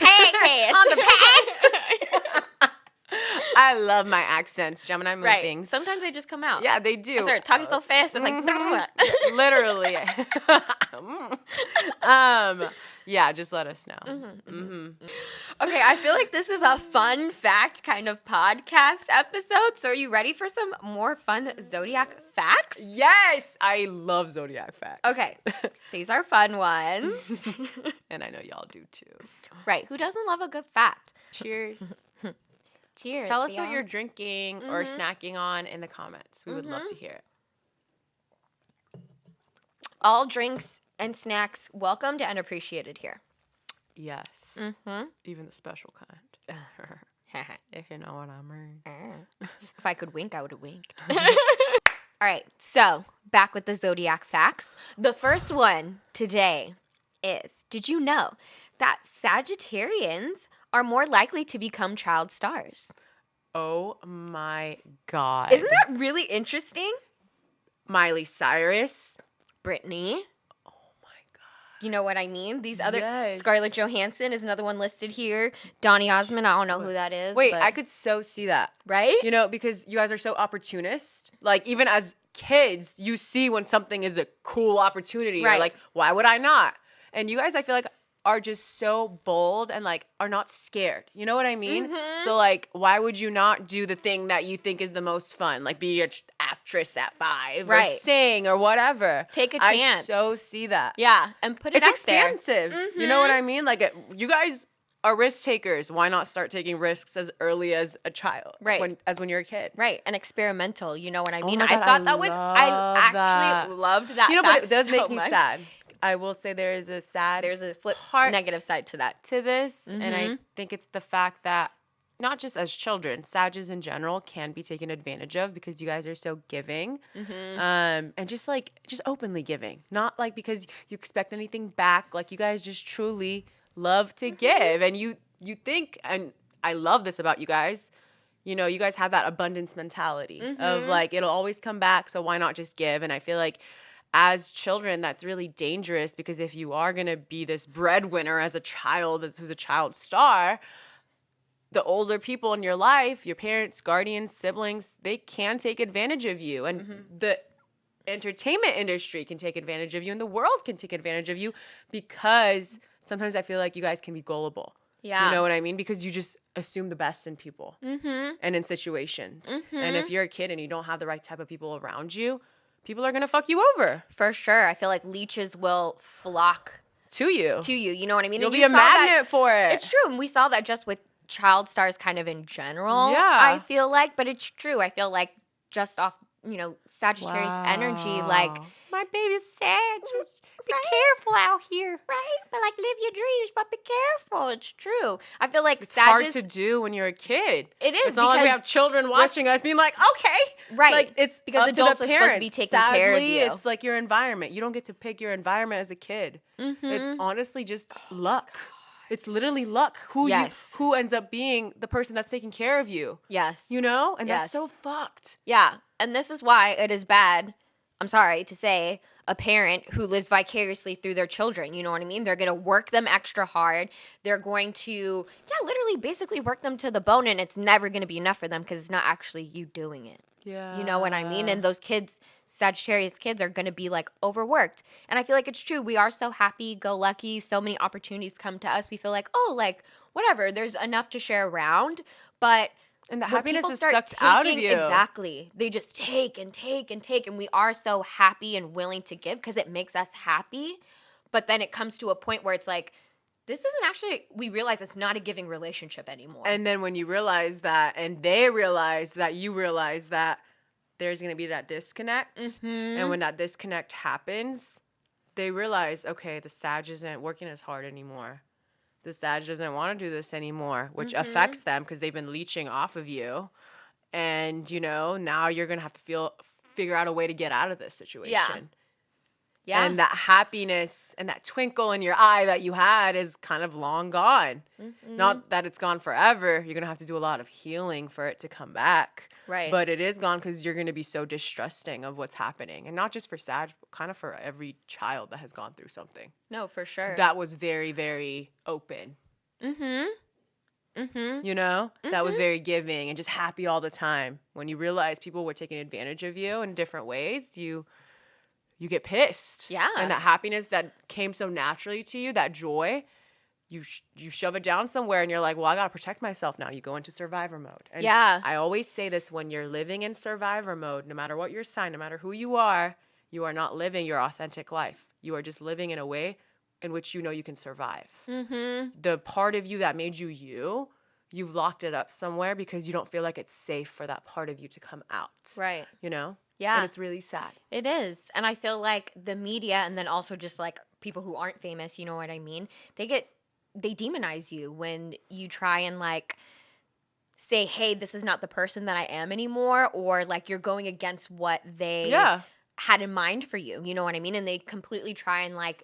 On the pad. I love my accents. Gemini moon things. Sometimes they just come out. Yeah, they do. I start talking so fast, it's like... Literally. Yeah, just let us know. Okay, I feel like this is a fun fact kind of podcast episode. So are you ready for some more fun Zodiac facts? Yes! I love Zodiac facts. Okay, these are fun ones. And I know y'all do too. Right, who doesn't love a good fact? Cheers. Cheers. Tell us what you're drinking or snacking on in the comments. We would love to hear it. All drinks and snacks welcomed and appreciated here. Yes. Even the special kind. If you know what I mean. If I could wink, I would have winked. All right, so back with the Zodiac facts. The first one today is, did you know that Sagittarians are more likely to become child stars? Oh my God. Isn't that really interesting? Miley Cyrus. Britney. Oh my God. You know what I mean? These other... Scarlett Johansson is another one listed here. Donny Osmond, I don't know who that is. Wait, I could so see that. Right? You know, because you guys are so opportunist. Like, even as kids, you see when something is a cool opportunity. Right. You're like, why would I not? And you guys, I feel like, are just so bold and like are not scared. You know what I mean? So like, why would you not do the thing that you think is the most fun? Like be an actress at 5 or sing or whatever. Take a chance. I so see that. Yeah, and put it it's out expansive. there. You know what I mean? Like you guys are risk takers. Why not start taking risks as early as a child? Right. When you're a kid. Right, and experimental. You know what I mean? Oh my God, I thought that was... I actually loved that. You know, but it does so make me much. sad. I will say there's a flip part negative side to that. to this, and I think it's the fact that not just as children, Sages in general can be taken advantage of because you guys are so giving, and just openly giving, not like because you expect anything back. Like you guys just truly love to give, and you think, and I love this about you guys. You know, you guys have that abundance mentality of like it'll always come back, so why not just give? And I feel like, as children, that's really dangerous because if you are going to be this breadwinner as a child, who's a child star, the older people in your life, your parents, guardians, siblings, they can take advantage of you. And the entertainment industry can take advantage of you and the world can take advantage of you because sometimes I feel like you guys can be gullible. Yeah. You know what I mean? Because you just assume the best in people and in situations. And if you're a kid and you don't have the right type of people around you, people are going to fuck you over. For sure. I feel like leeches will flock to you. You know what I mean? You'll be a magnet for it. It's true. And we saw that just with child stars kind of in general, Yeah. I feel like. But it's true. I feel like just off, Sagittarius energy, like... My baby's sad. Just be careful out here. Right? But like live your dreams, but be careful. It's true. I feel like it's hard to do when you're a kid. It is. It's not like we have children watching us being like, okay. Right. Like it's because adults are supposed to be taking care of you. It's like your environment. You don't get to pick your environment as a kid. It's honestly just luck. It's literally luck. Who ends up being the person that's taking care of you. Yes. You know? And that's so fucked. Yeah. And this is why it is bad, I'm sorry to say, a parent who lives vicariously through their children. You know what I mean? They're going to work them extra hard. They're going to, literally basically work them to the bone, and it's never going to be enough for them because it's not actually you doing it. Yeah. You know what I mean? And those kids, Sagittarius kids, are going to be like overworked. And I feel like it's true. We are so happy, go lucky. So many opportunities come to us. We feel like, whatever, there's enough to share around. But and the happiness is sucked out of you. Exactly. They just take and take and take. And we are so happy and willing to give because it makes us happy. But then it comes to a point where it's like, this isn't actually, we realize it's not a giving relationship anymore. And then when you realize that, and they realize that, you realize that there's going to be that disconnect. And when that disconnect happens, they realize, okay, the Sag isn't working as hard anymore. The Sag doesn't want to do this anymore, which affects them because they've been leeching off of you. And, now you're going to have to figure out a way to get out of this situation. Yeah. And that happiness and that twinkle in your eye that you had is kind of long gone. Mm-hmm. Not that it's gone forever. You're going to have to do a lot of healing for it to come back. Right. But it is gone because you're going to be so distrusting of what's happening. And not just for Sag, but kind of for every child that has gone through something. No, for sure. That was very, very open. Mm-hmm. Mm-hmm. You know? Mm-hmm. That was very giving and just happy all the time. When you realize people were taking advantage of you in different ways, you get pissed. Yeah. And that happiness that came so naturally to you, that joy, you shove it down somewhere and you're like, well, I got to protect myself now. You go into survivor mode. And yeah. I always say this, when you're living in survivor mode, no matter what your sign, no matter who you are not living your authentic life. You are just living in a way in which you know you can survive. Mm-hmm. The part of you that made you, you've locked it up somewhere because you don't feel like it's safe for that part of you to come out. Right. You know? Yeah. And it's really sad. It is. And I feel like the media, and then also just like people who aren't famous, you know what I mean? They demonize you when you try and like say, hey, this is not the person that I am anymore, or like you're going against what they had in mind for you. You know what I mean? And they completely try and like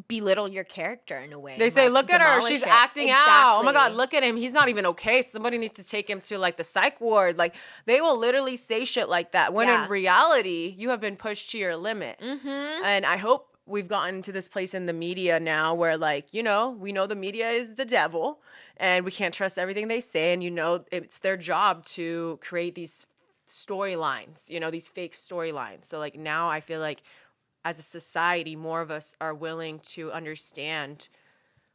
belittle your character in a way. They say, look at her, she's acting out. Oh my God, look at him. He's not even okay. Somebody needs to take him to like the psych ward. Like they will literally say shit like that when in reality, you have been pushed to your limit. Mm-hmm. And I hope we've gotten to this place in the media now where like, you know, we know the media is the devil and we can't trust everything they say. And you know, it's their job to create these storylines, you know, these fake storylines. So like now I feel like as a society, more of us are willing to understand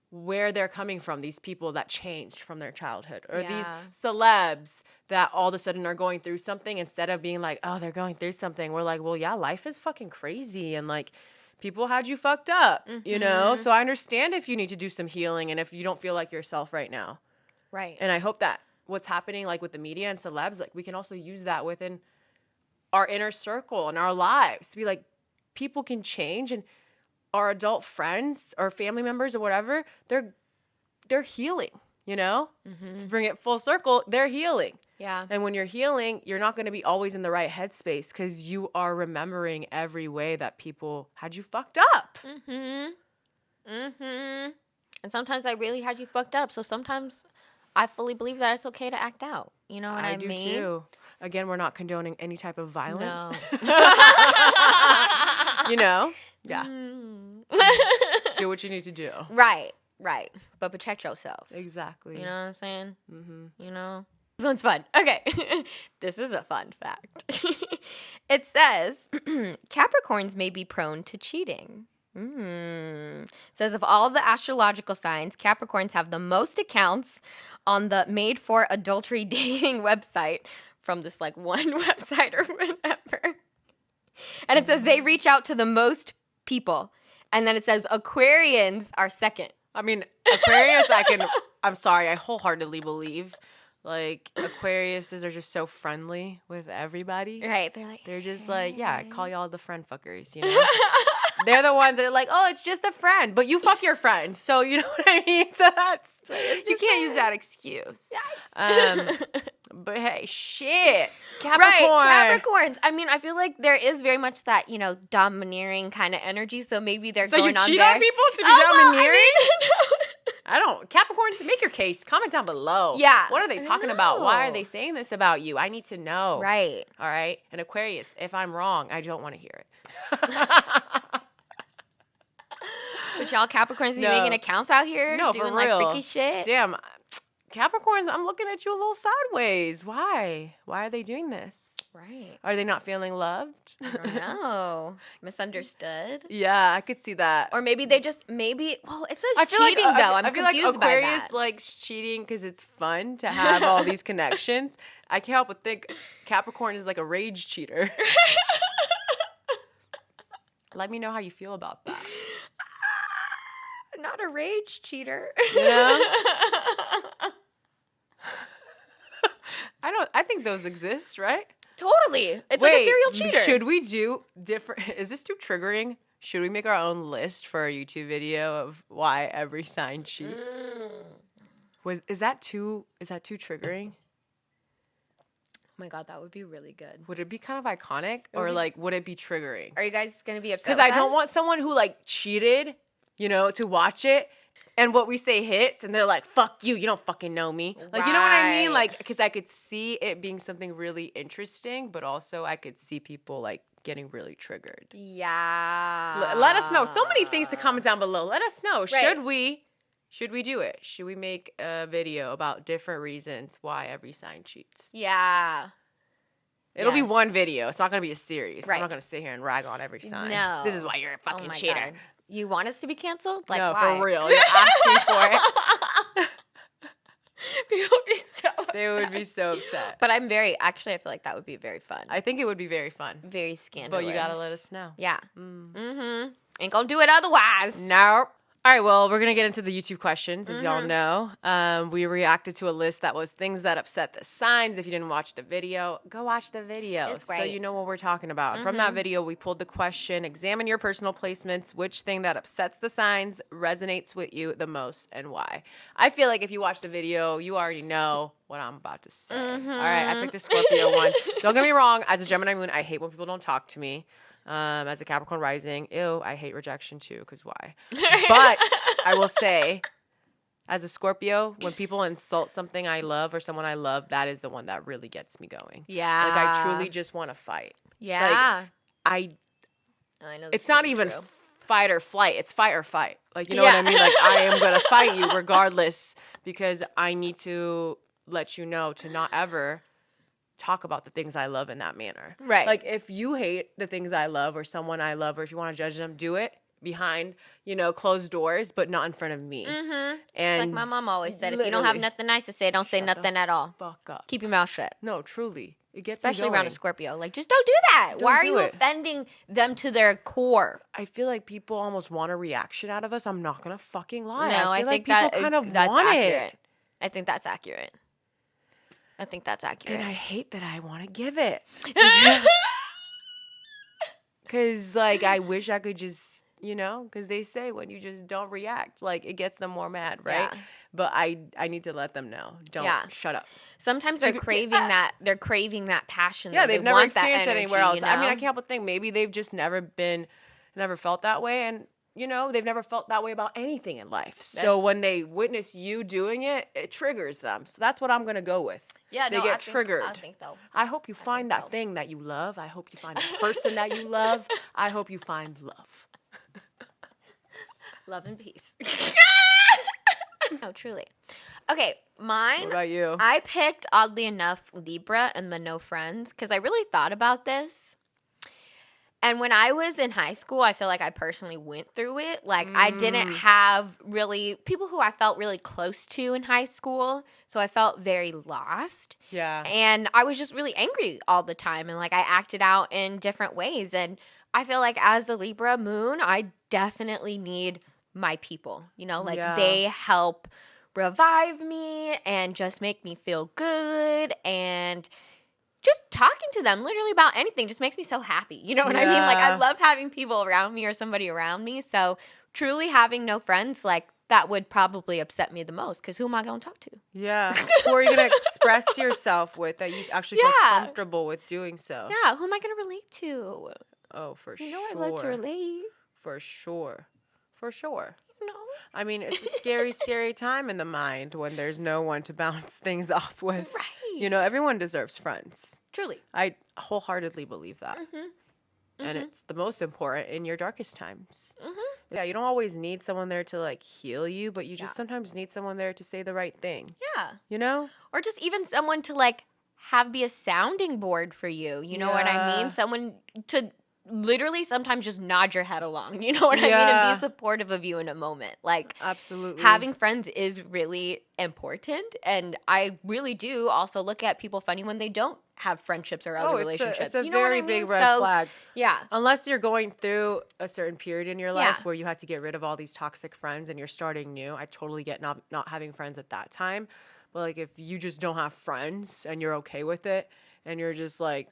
where they're coming from, these people that changed from their childhood, or these celebs that all of a sudden are going through something. Instead of being like, oh, they're going through something, we're like, well, yeah, life is fucking crazy, and like people had you fucked up, you know? So I understand if you need to do some healing and if you don't feel like yourself right now. Right. And I hope that what's happening like with the media and celebs, like we can also use that within our inner circle and our lives to be like, people can change, and our adult friends or family members or whatever, they're healing, you know? Mm-hmm. To bring it full circle, they're healing. Yeah. And when you're healing, you're not going to be always in the right headspace because you are remembering every way that people had you fucked up. Mm-hmm. Mm-hmm. And sometimes I really had you fucked up. So sometimes I fully believe that it's okay to act out. You know what I mean? I do too. Again, we're not condoning any type of violence. No. You know? Yeah. Do what you need to do. Right. But protect yourself. Exactly. You know what I'm saying? Mm-hmm. You know? This one's fun. Okay. This is a fun fact. It says, Capricorns may be prone to cheating. It says, of all the astrological signs, Capricorns have the most accounts on the made for adultery dating website from this like one website or whatever. And it says they reach out to the most people. And then it says Aquarians are second. I mean, Aquarius, I'm sorry, I wholeheartedly believe. Like, Aquariuses are just so friendly with everybody. Right. They're just like, yeah, I call y'all the friend fuckers, you know? They're the ones that are like, oh, it's just a friend. But you fuck your friend. So, you know what I mean? So that's, you can't use that excuse. Yes. But hey, shit. Capricorn. Right, Capricorns. I mean, I feel like there is very much that, you know, domineering kind of energy. So maybe they're going on there. So you cheat on people to be domineering? I don't. Capricorns, make your case. Comment down below. Yeah. What are they talking about? Why are they saying this about you? I need to know. Right. All right. And Aquarius, if I'm wrong, I don't want to hear it. But y'all Capricorns be making accounts out here? No, doing for real. Like freaky shit? Damn. Capricorns, I'm looking at you a little sideways. Why? Why are they doing this? Right. Are they not feeling loved? I don't know. Misunderstood? Yeah, I could see that. Or maybe they just, well, it says cheating though. I'm confused by that. Aquarius likes cheating because it's fun to have all these connections. I can't help but think Capricorn is like a rage cheater. Let me know how you feel about that. Not a rage cheater. Yeah. I think those exist, right? Totally. It's like a serial cheater. Should we do different? Is this too triggering? Should we make our own list for a YouTube video of why every sign cheats? Is that too triggering? my God, that would be really good. Would it be kind of iconic or like would it be triggering? Are you guys gonna be upset? Because I don't want someone who like cheated, you know, to watch it and what we say hits and they're like, fuck you, you don't fucking know me. Like, you know what I mean? Like, because I could see it being something really interesting, but also I could see people like getting really triggered. Yeah. Let us know. So many things to comment down below. Let us know. Right. Should we do it? Should we make a video about different reasons why every sign cheats? Yeah. It'll be one video. It's not going to be a series. Right. I'm not going to sit here and rag on every sign. No. This is why you're a fucking cheater. God. You want us to be canceled? Like, no, why? for real. You're asking for it. People would be so upset. They would be so upset. But I feel like that would be very fun. I think it would be very fun. Very scandalous. But you got to let us know. Yeah. Mm-hmm. Ain't gonna do it otherwise. Nope. All right, well, we're going to get into the YouTube questions, as y'all know. We reacted to a list that was things that upset the signs. If you didn't watch the video, go watch the video so you know what we're talking about. From that video, we pulled the question, examine your personal placements. Which thing that upsets the signs resonates with you the most and why? I feel like if you watch the video, you already know what I'm about to say. All right, I picked the Scorpio one. Don't get me wrong. As a Gemini moon, I hate when people don't talk to me. As a Capricorn rising, I hate rejection too, because why? But I will say, as a Scorpio, when people insult something I love or someone I love, that is the one that really gets me going. Yeah. Like, I truly just want to fight. Yeah. Like, I know it's not even fight or flight. It's fight or fight. Like, you know what I mean? Like, I am going to fight you regardless because I need to let you know to not ever talk about the things I love in that manner. Right. Like, if you hate the things I love or someone I love, or if you want to judge them, do it behind, closed doors, but not in front of me. Mm-hmm. And it's like my mom always said, if you don't have nothing nice to say, don't say nothing at all. Fuck up. Keep your mouth shut. No, truly. It gets Especially me going. around a Scorpio. Like, just don't do that. Why are you offending them to their core? I feel like people almost want a reaction out of us. I'm not going to fucking lie. No, I feel think like people kind of that's want accurate. it. I think that's accurate. And I hate that I want to give it. Because, like, I wish I could just, because they say when you just don't react, like, it gets them more mad, right? Yeah. But I need to let them know. Don't shut up. Sometimes they're craving that. They're craving that passion. Yeah, they've never experienced it anywhere else. You know? I mean, I can't help but think maybe they've just never felt that way, and they've never felt that way about anything in life. So when they witness you doing it, it triggers them. So that's what I'm gonna go with. Yeah, they get triggered. I think so. I hope you find that thing that you love. I hope you find a person that you love. I hope you find love. Love and peace. Oh, truly. Okay, mine. What about you? I picked, oddly enough, Libra and the no friends because I really thought about this. And when I was in high school, I feel like I personally went through it. Like, I didn't have really people who I felt really close to in high school. So I felt very lost. Yeah. And I was just really angry all the time. And, like, I acted out in different ways. And I feel like as the Libra moon, I definitely need my people. They help revive me and just make me feel good. And just talking to them literally about anything just makes me so happy. You know what I mean? Like, I love having people around me or somebody around me. So truly having no friends, like, that would probably upset me the most because who am I going to talk to? Yeah. Who are you going to express yourself with that you actually feel comfortable with doing so? Yeah. Who am I going to relate to? Oh, for sure. I love to relate. For sure. No. I mean, it's a scary, scary time in the mind when there's no one to bounce things off with. Right. Everyone deserves friends. Truly. I wholeheartedly believe that. And it's the most important in your darkest times. Yeah, you don't always need someone there to, like, heal you, but you just sometimes need someone there to say the right thing. Yeah. Or just even someone to, like, be a sounding board for you. You know what I mean? Someone to literally sometimes just nod your head along. You know what I mean? And be supportive of you in a moment. Like, absolutely. Having friends is really important. And I really do also look at people funny when they don't have friendships or other relationships. It's a very big red flag. Yeah. Unless you're going through a certain period in your life where you had to get rid of all these toxic friends and you're starting new. I totally get not having friends at that time. But, like, if you just don't have friends and you're okay with it, and you're just, like,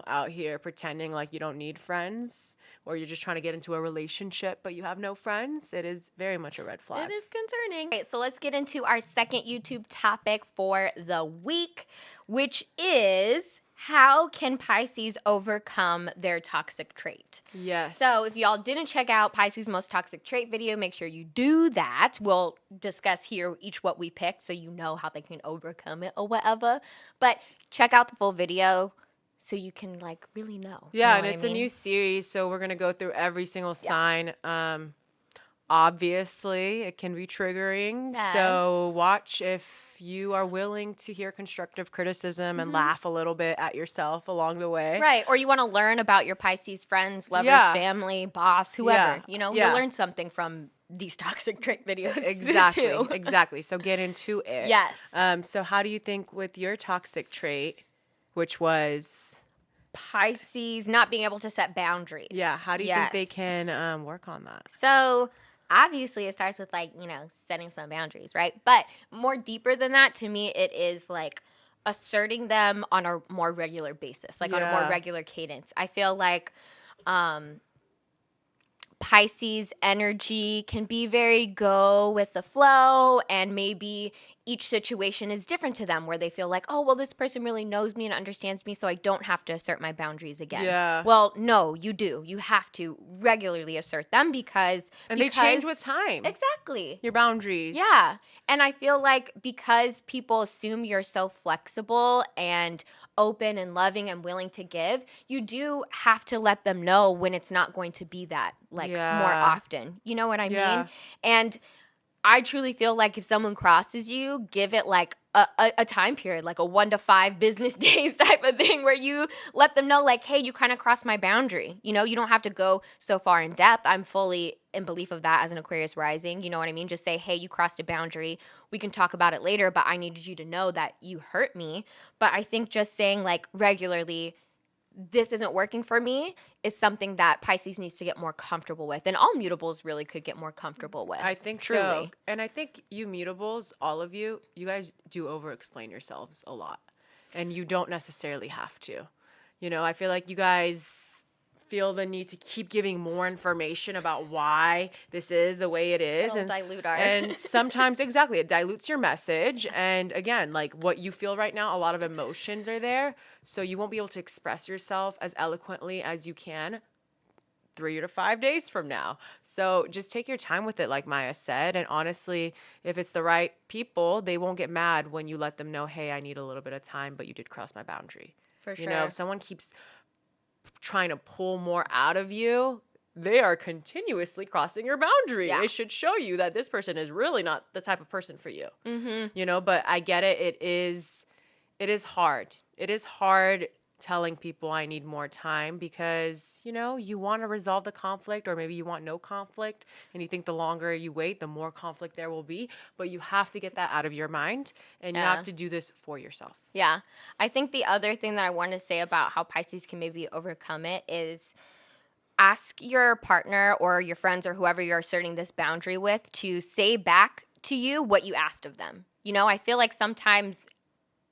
out here pretending like you don't need friends, or you're just trying to get into a relationship but you have no friends, it is very much a red flag. It is concerning. Okay, so let's get into our second YouTube topic for the week, which is how can Pisces overcome their toxic trait? Yes. So if y'all didn't check out Pisces' most toxic trait video, make sure you do that. We'll discuss here each what we picked so you know how they can overcome it or whatever. But check out the full video so you can like really know. Yeah, you know and it's I mean? a new series, so we're going to go through every single sign. Obviously, it can be triggering. Yes. So watch if you are willing to hear constructive criticism and laugh a little bit at yourself along the way. Right. Or you want to learn about your Pisces friends, lovers, family, boss, whoever. You know, you'll learn something from these toxic trait videos. Exactly. Too. Exactly. So get into it. Yes. So how do you think with your toxic trait, which was Pisces not being able to set boundaries. Yeah. How do you think they can work on that? So obviously it starts with like, you know, setting some boundaries, right? But more deeper than that, to me, it is like asserting them on a more regular basis, like on a more regular cadence. I feel like Pisces energy can be very go with the flow, and maybe each situation is different to them where they feel like, oh, well, this person really knows me and understands me, so I don't have to assert my boundaries again. Yeah. Well, no, you do. You have to regularly assert them because they change with time. Exactly. Your boundaries. Yeah. And I feel like because people assume you're so flexible and open and loving and willing to give, you do have to let them know when it's not going to be that, like, more often. You know what I mean? And I truly feel like if someone crosses you, give it like a time period, like a 1 to 5 business days type of thing where you let them know like, hey, you kind of crossed my boundary. You know, you don't have to go so far in depth. I'm fully in belief of that as an Aquarius rising. You know what I mean? Just say, hey, you crossed a boundary. We can talk about it later, but I needed you to know that you hurt me. But I think just saying like regularly, this isn't working for me is something that Pisces needs to get more comfortable with. And all mutables really could get more comfortable with. I think truly. So. And I think you mutables, all of you, you guys do over-explain yourselves a lot. And you don't necessarily have to. You know, I feel like you guys feel the need to keep giving more information about why this is the way it is. It'll dilute our... And sometimes, exactly, it dilutes your message. And again, like what you feel right now, a lot of emotions are there. So you won't be able to express yourself as eloquently as you can 3 to 5 days from now. So just take your time with it, like Maya said. And honestly, if it's the right people, they won't get mad when you let them know, hey, I need a little bit of time, but you did cross my boundary. For sure. You know, if someone keeps trying to pull more out of you, they are continuously crossing your boundary. Yeah. It should show you that this person is really not the type of person for you. Mm-hmm. You know, but I get it. It is hard. It is hard telling people I need more time because, you know, you want to resolve the conflict, or maybe you want no conflict and you think the longer you wait, the more conflict there will be. But you have to get that out of your mind, and you have to do this for yourself. Yeah. I think the other thing that I want to say about how Pisces can maybe overcome it is ask your partner or your friends or whoever you're asserting this boundary with to say back to you what you asked of them. You know, I feel like sometimes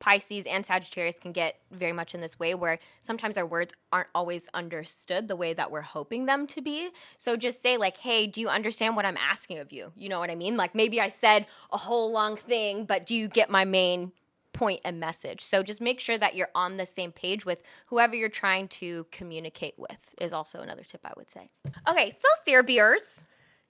Pisces and Sagittarius can get very much in this way where sometimes our words aren't always understood the way that we're hoping them to be. So just say like, hey, do you understand what I'm asking of you? You know what I mean? Like maybe I said a whole long thing, but do you get my main point and message? So just make sure that you're on the same page with whoever you're trying to communicate with is also another tip I would say. Okay, so Theobeers.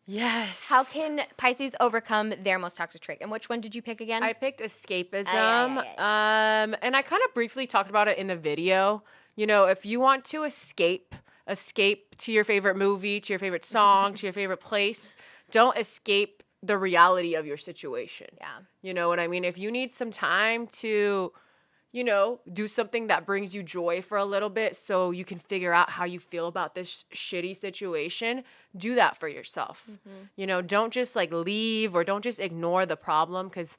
Yes. How can Pisces overcome their most toxic trait? And which one did you pick again? I picked escapism. And I kind of briefly talked about it in the video. You know, if you want to escape to your favorite movie, to your favorite song, to your favorite place, don't escape the reality of your situation. Yeah. You know what I mean? If you need some time to, you know, do something that brings you joy for a little bit so you can figure out how you feel about this shitty situation, do that for yourself. Mm-hmm. You know, don't just like leave or don't just ignore the problem, because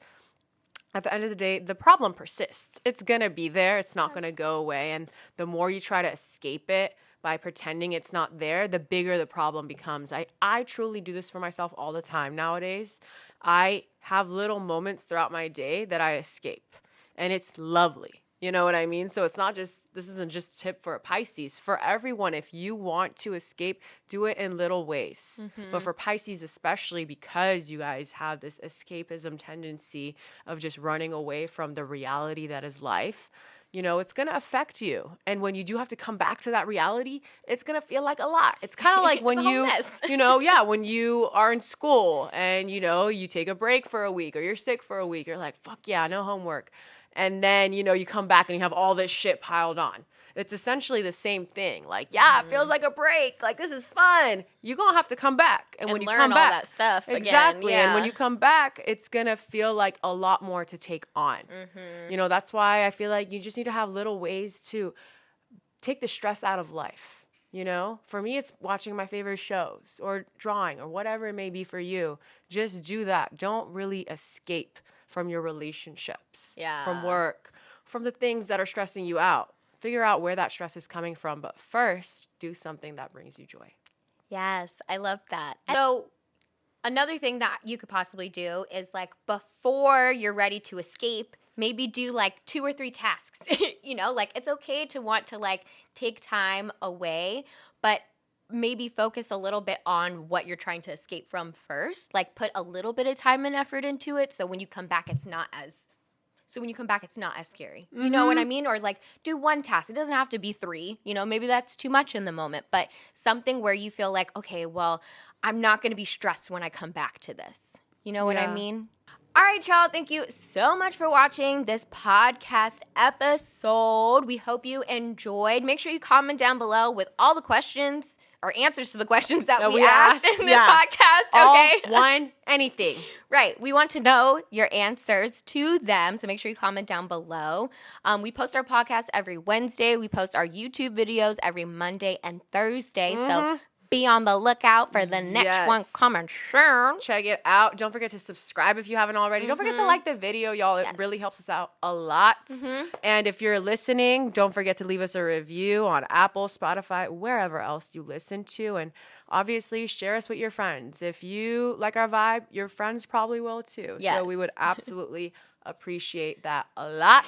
at the end of the day, the problem persists. It's going to be there. It's not going to go away. And the more you try to escape it by pretending it's not there, the bigger the problem becomes. I truly do this for myself all the time nowadays. I have little moments throughout my day that I escape. And it's lovely. You know what I mean? So it's not just, this isn't just a tip for Pisces. For everyone, if you want to escape, do it in little ways. Mm-hmm. But for Pisces especially, because you guys have this escapism tendency of just running away from the reality that is life, you know, it's going to affect you. And when you do have to come back to that reality, it's going to feel like a lot. It's kind of like when you, you know, when you are in school and, you know, you take a break for a week or you're sick for a week, you're like, fuck yeah, no homework. And then, you know, you come back and you have all this shit piled on. It's essentially the same thing. Like, yeah, it feels like a break. Like, this is fun. You're going to have to come back. And when you learn come back, all that stuff exactly. again. Yeah. And when you come back, it's going to feel like a lot more to take on. You know, that's why I feel like you just need to have little ways to take the stress out of life. You know, for me, it's watching my favorite shows or drawing or whatever it may be for you. Just do that. Don't really escape from your relationships, from work, from the things that are stressing you out. Figure out where that stress is coming from, but first, do something that brings you joy. Yes, I love that. So another thing that you could possibly do is like before you're ready to escape, maybe do like 2 or 3 tasks. You know, like it's okay to want to like take time away, but maybe focus a little bit on what you're trying to escape from first. Like put a little bit of time and effort into it so when you come back, it's not as scary. You know what I mean? Or like do 1 task. It doesn't have to be 3. You know, maybe that's too much in the moment, but something where you feel like, okay, well, I'm not going to be stressed when I come back to this. You know what I mean? All right, y'all. Thank you so much for watching this podcast episode. We hope you enjoyed. Make sure you comment down below with all the questions or answers to the questions that we asked in this podcast. Okay. All, one, anything. Right. We want to know your answers to them. So make sure you comment down below. We post our podcast every Wednesday. We post our YouTube videos every Monday and Thursday. So be on the lookout for the next one coming soon. Check it out. Don't forget to subscribe if you haven't already. Don't forget to like the video, y'all. It really helps us out a lot. And if you're listening, don't forget to leave us a review on Apple, Spotify, wherever else you listen to. And obviously, share us with your friends. If you like our vibe, your friends probably will too. So we would absolutely appreciate that a lot.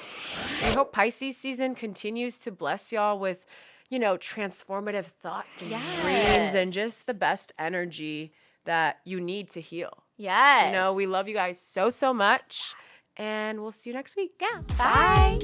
We hope Pisces season continues to bless y'all with, you know, transformative thoughts and dreams and just the best energy that you need to heal. Yes. You know, we love you guys so, so much. And we'll see you next week. Yeah. Bye.